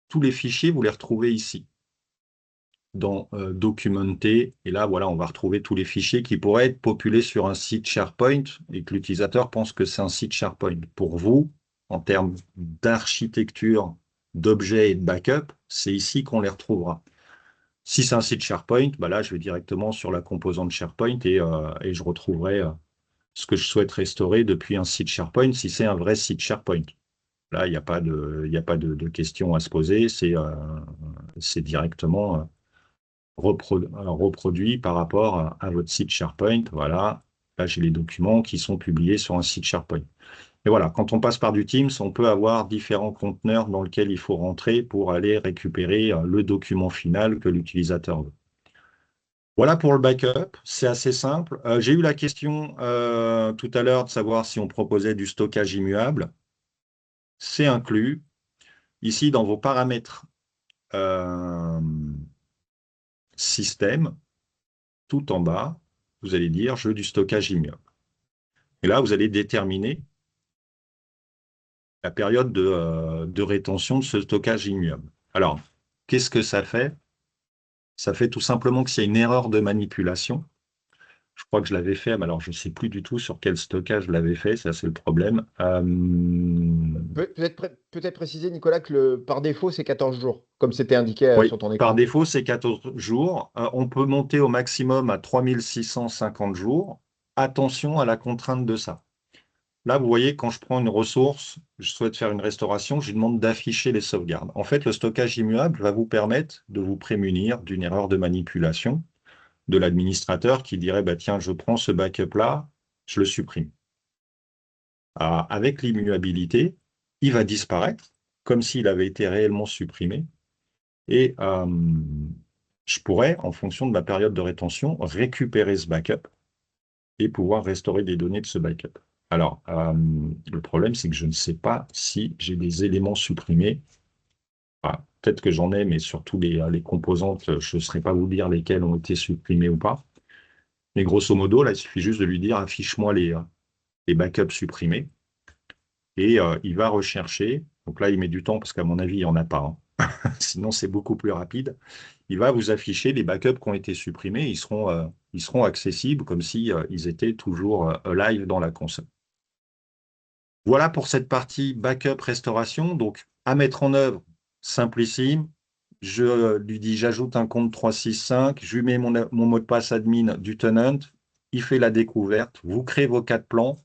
Tous les fichiers, vous les retrouvez ici, dans Documenter. Et là, voilà, on va retrouver tous les fichiers qui pourraient être populés sur un site SharePoint et que l'utilisateur pense que c'est un site SharePoint. Pour vous, en termes d'architecture, d'objets et de backup, c'est ici qu'on les retrouvera. Si c'est un site SharePoint, là, je vais directement sur la composante SharePoint et je retrouverai ce que je souhaite restaurer depuis un site SharePoint si c'est un vrai site SharePoint. Là, il n'y a pas de question à se poser, c'est directement reproduit par rapport à votre site SharePoint. Voilà, là, j'ai les documents qui sont publiés sur un site SharePoint. Et voilà, quand on passe par du Teams, on peut avoir différents conteneurs dans lesquels il faut rentrer pour aller récupérer le document final que l'utilisateur veut. Voilà pour le backup, c'est assez simple. J'ai eu la question tout à l'heure de savoir si on proposait du stockage immuable. C'est inclus. Ici, dans vos paramètres euh, système, tout en bas, vous allez dire je veux du stockage immuable. Et là, vous allez déterminer la période de rétention de ce stockage immuable. Alors, qu'est-ce que ça fait? Ça fait tout simplement que s'il y a une erreur de manipulation, je crois que je l'avais fait, mais alors je ne sais plus du tout sur quel stockage je l'avais fait, ça c'est le problème. Peut-être préciser, Nicolas, que par défaut, c'est 14 jours, comme c'était indiqué Oui, sur ton par écran. défaut, c'est 14 jours. On peut monter au maximum à 3650 jours. Attention à la contrainte de ça. Là, vous voyez, quand je prends une ressource, je souhaite faire une restauration, je lui demande d'afficher les sauvegardes. En fait, le stockage immuable va vous permettre de vous prémunir d'une erreur de manipulation de l'administrateur qui dirait, bah, tiens, je prends ce backup-là, je le supprime. Avec l'immuabilité, il va disparaître comme s'il avait été réellement supprimé. Et je pourrais, en fonction de ma période de rétention, récupérer ce backup et pouvoir restaurer des données de ce backup. Alors, le problème, c'est que je ne sais pas si j'ai des éléments supprimés. Peut-être que j'en ai, mais surtout les composantes, je ne saurais pas vous dire lesquelles ont été supprimées ou pas. Mais grosso modo, là, il suffit juste de lui dire affiche-moi les backups supprimés. Et il va rechercher. Donc là, il met du temps parce qu'à mon avis, il n'y en a pas, hein. Sinon, c'est beaucoup plus rapide. Il va vous afficher les backups qui ont été supprimés. Ils seront accessibles comme si ils étaient toujours live dans la console. Voilà pour cette partie backup restauration. Donc, à mettre en œuvre, simplissime. Je lui dis, j'ajoute un compte 365, je lui mets mon mot de passe admin du tenant, il fait la découverte, vous créez vos 4 plans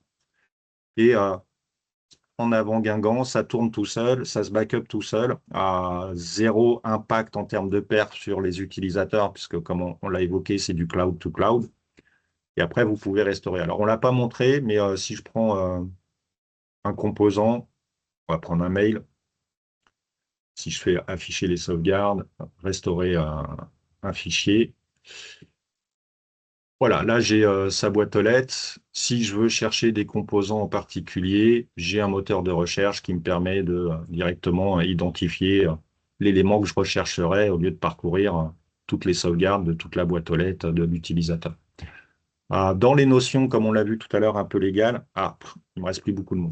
et en avant Guingamp, ça tourne tout seul, ça se backup tout seul, à zéro impact en termes de perf sur les utilisateurs, puisque comme on l'a évoqué, c'est du cloud to cloud. Et après, vous pouvez restaurer. Alors, on ne l'a pas montré, mais si je prends un composant, on va prendre un mail, si je fais afficher les sauvegardes, restaurer un fichier. Voilà, là j'ai sa boîte aux lettres. Si je veux chercher des composants en particulier, j'ai un moteur de recherche qui me permet de directement identifier l'élément que je rechercherai au lieu de parcourir toutes les sauvegardes de toute la boîte aux lettres de l'utilisateur. Dans les notions, comme on l'a vu tout à l'heure, un peu légales, il me reste plus beaucoup de mots.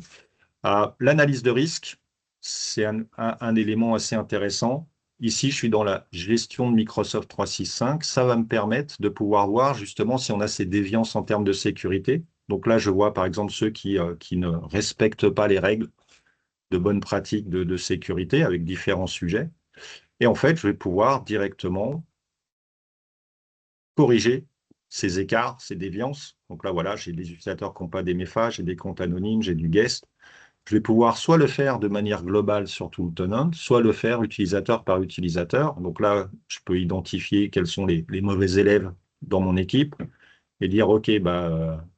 L'analyse de risque, c'est un élément assez intéressant. Ici, je suis dans la gestion de Microsoft 365. Ça va me permettre de pouvoir voir justement si on a ces déviances en termes de sécurité. Donc là, je vois par exemple ceux qui ne respectent pas les règles de bonnes pratiques de sécurité avec différents sujets. Et en fait, je vais pouvoir directement corriger ces écarts, ces déviances. Donc là, voilà, j'ai des utilisateurs qui n'ont pas d'MFA, j'ai des comptes anonymes, j'ai du guest. Je vais pouvoir soit le faire de manière globale sur tout le tenant, soit le faire utilisateur par utilisateur. Donc là, je peux identifier quels sont les mauvais élèves dans mon équipe et dire, OK,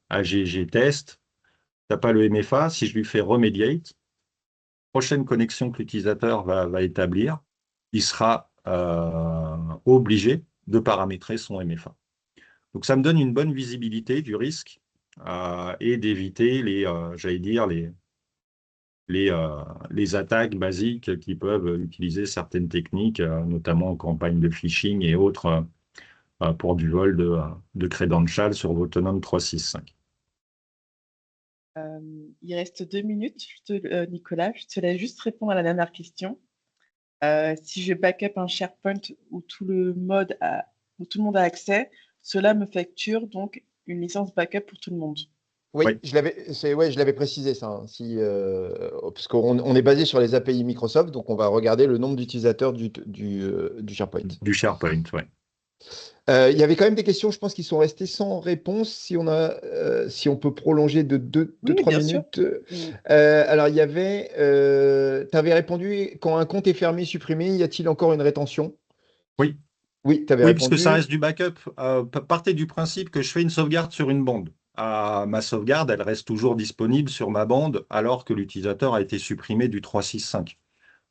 AGG test, tu n'as pas le MFA, si je lui fais remediate, prochaine connexion que l'utilisateur va établir, il sera obligé de paramétrer son MFA. Donc ça me donne une bonne visibilité du risque et d'éviter j'allais dire, les attaques basiques qui peuvent utiliser certaines techniques, notamment en campagne de phishing et autres, pour du vol de credentials sur vos Tenant 365. Il reste 2 minutes, Nicolas. Je te laisse juste répondre à la dernière question. Si je backup un SharePoint où tout le monde a accès, cela me facture donc une licence backup pour tout le monde. Oui, Oui. je l'avais précisé ça, hein. Parce qu'on est basé sur les API Microsoft, donc on va regarder le nombre d'utilisateurs du SharePoint. Du SharePoint, oui. Il y avait quand même des questions, je pense, qui sont restées sans réponse. Si on peut prolonger de 2-3 bien sûr. minutes. Alors, il y avait, tu avais répondu, quand un compte est fermé, supprimé, y a-t-il encore une rétention? Oui. Oui, tu avais Oui, puisque ça répondu. reste du backup. Partez du principe que je fais une sauvegarde sur une bande. Ma sauvegarde, elle reste toujours disponible sur ma bande alors que l'utilisateur a été supprimé du 365.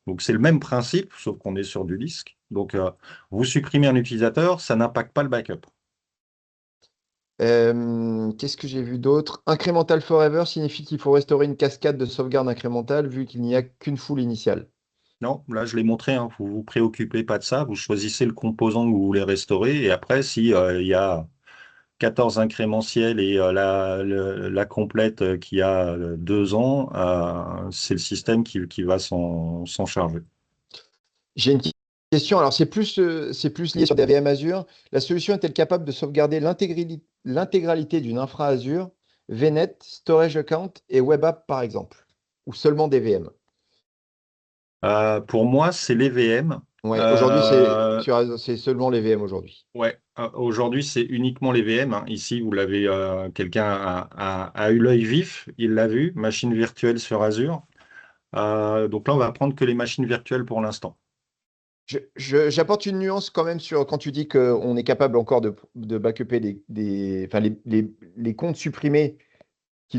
Donc c'est le même principe, sauf qu'on est sur du disque. Donc vous supprimez un utilisateur, ça n'impacte pas le backup. Qu'est-ce que j'ai vu d'autre? Incremental forever signifie qu'il faut restaurer une cascade de sauvegarde incrémentale vu qu'il n'y a qu'une full initiale. Non, là, je l'ai montré, hein, vous vous préoccupez pas de ça. Vous choisissez le composant que vous voulez restaurer. Et après, si il y a 14 incrémentiels et la complète qui a 2 ans, c'est le système qui va s'en charger. J'ai une question. Alors, c'est plus lié sur des VM Azure. La solution est-elle capable de sauvegarder l'intégralité d'une infra Azure, VNet, Storage Account et Web App, par exemple? Ou seulement des VM? Pour moi, c'est les VM. Ouais, aujourd'hui, c'est seulement les VM aujourd'hui. Ouais, aujourd'hui, c'est uniquement les VM, hein. Ici, vous l'avez, quelqu'un a eu l'œil vif, il l'a vu, machine virtuelle sur Azure. Donc là, on va prendre que les machines virtuelles pour l'instant. J'apporte une nuance quand même sur quand tu dis qu'on est capable encore de backuper enfin, les comptes supprimés,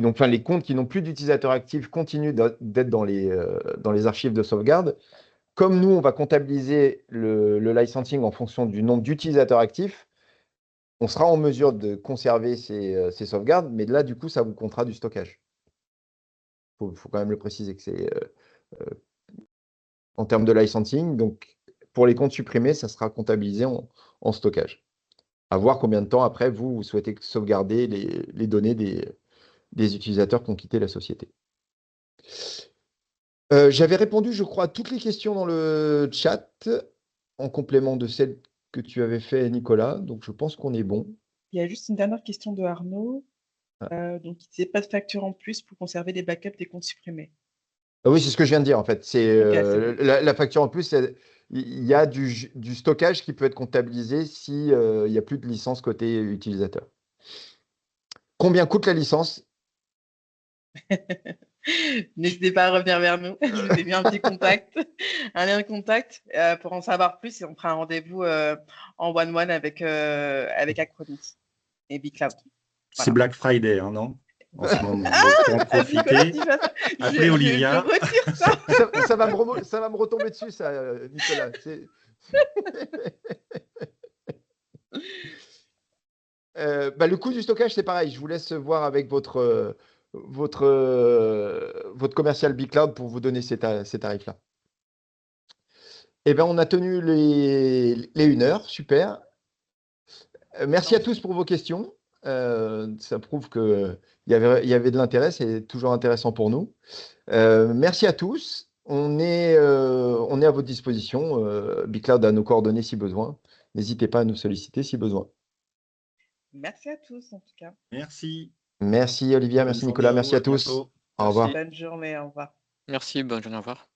enfin, les comptes qui n'ont plus d'utilisateurs actifs continuent d'être dans les archives de sauvegarde. Comme nous, on va comptabiliser le licensing en fonction du nombre d'utilisateurs actifs, on sera en mesure de conserver ces sauvegardes, mais là, du coup, ça vous comptera du stockage. Faut quand même le préciser que c'est en termes de licensing. Donc, pour les comptes supprimés, ça sera comptabilisé en stockage. À voir combien de temps après, vous souhaitez sauvegarder les données des utilisateurs qui ont quitté la société. J'avais répondu, je crois, à toutes les questions dans le chat, en complément de celles que tu avais fait, Nicolas. Donc, je pense qu'on est bon. Il y a juste une dernière question de Arnaud. Donc, il disait pas de facture en plus pour conserver les backups des comptes supprimés. Ah oui, c'est ce que je viens de dire, en fait. C'est Ok, la facture en plus, il y a du stockage qui peut être comptabilisé si il n'y a plus de licence côté utilisateur. Combien coûte la licence? N'hésitez pas à revenir vers nous. Je vous ai mis un petit contact, un lien de contact pour en savoir plus et on fera un rendez-vous en one-one avec Acronis et BigCloud. C'est Voilà. Black Friday, hein, non? En ce moment. Donc, pour en Nicolas, profiter, dis pas ça. appelez Olivia. Je retire ça. Ça va me retomber dessus, ça, Nicolas. Le coût du stockage, c'est pareil. Je vous laisse voir avec votre commercial BigCloud pour vous donner ces tarifs-là. Eh bien, on a tenu les 1 heure. Super. Merci à tous pour vos questions. Ça prouve qu'il y avait de l'intérêt. C'est toujours intéressant pour nous. Merci à tous. On est à votre disposition. BigCloud a nos coordonnées si besoin. N'hésitez pas à nous solliciter si besoin. Merci à tous, en tout cas. Merci. Merci Olivia, Bonne merci journée Nicolas, à merci vous, à tous. bientôt. Au revoir. Bonne journée, au revoir. Merci, bonne journée, au revoir.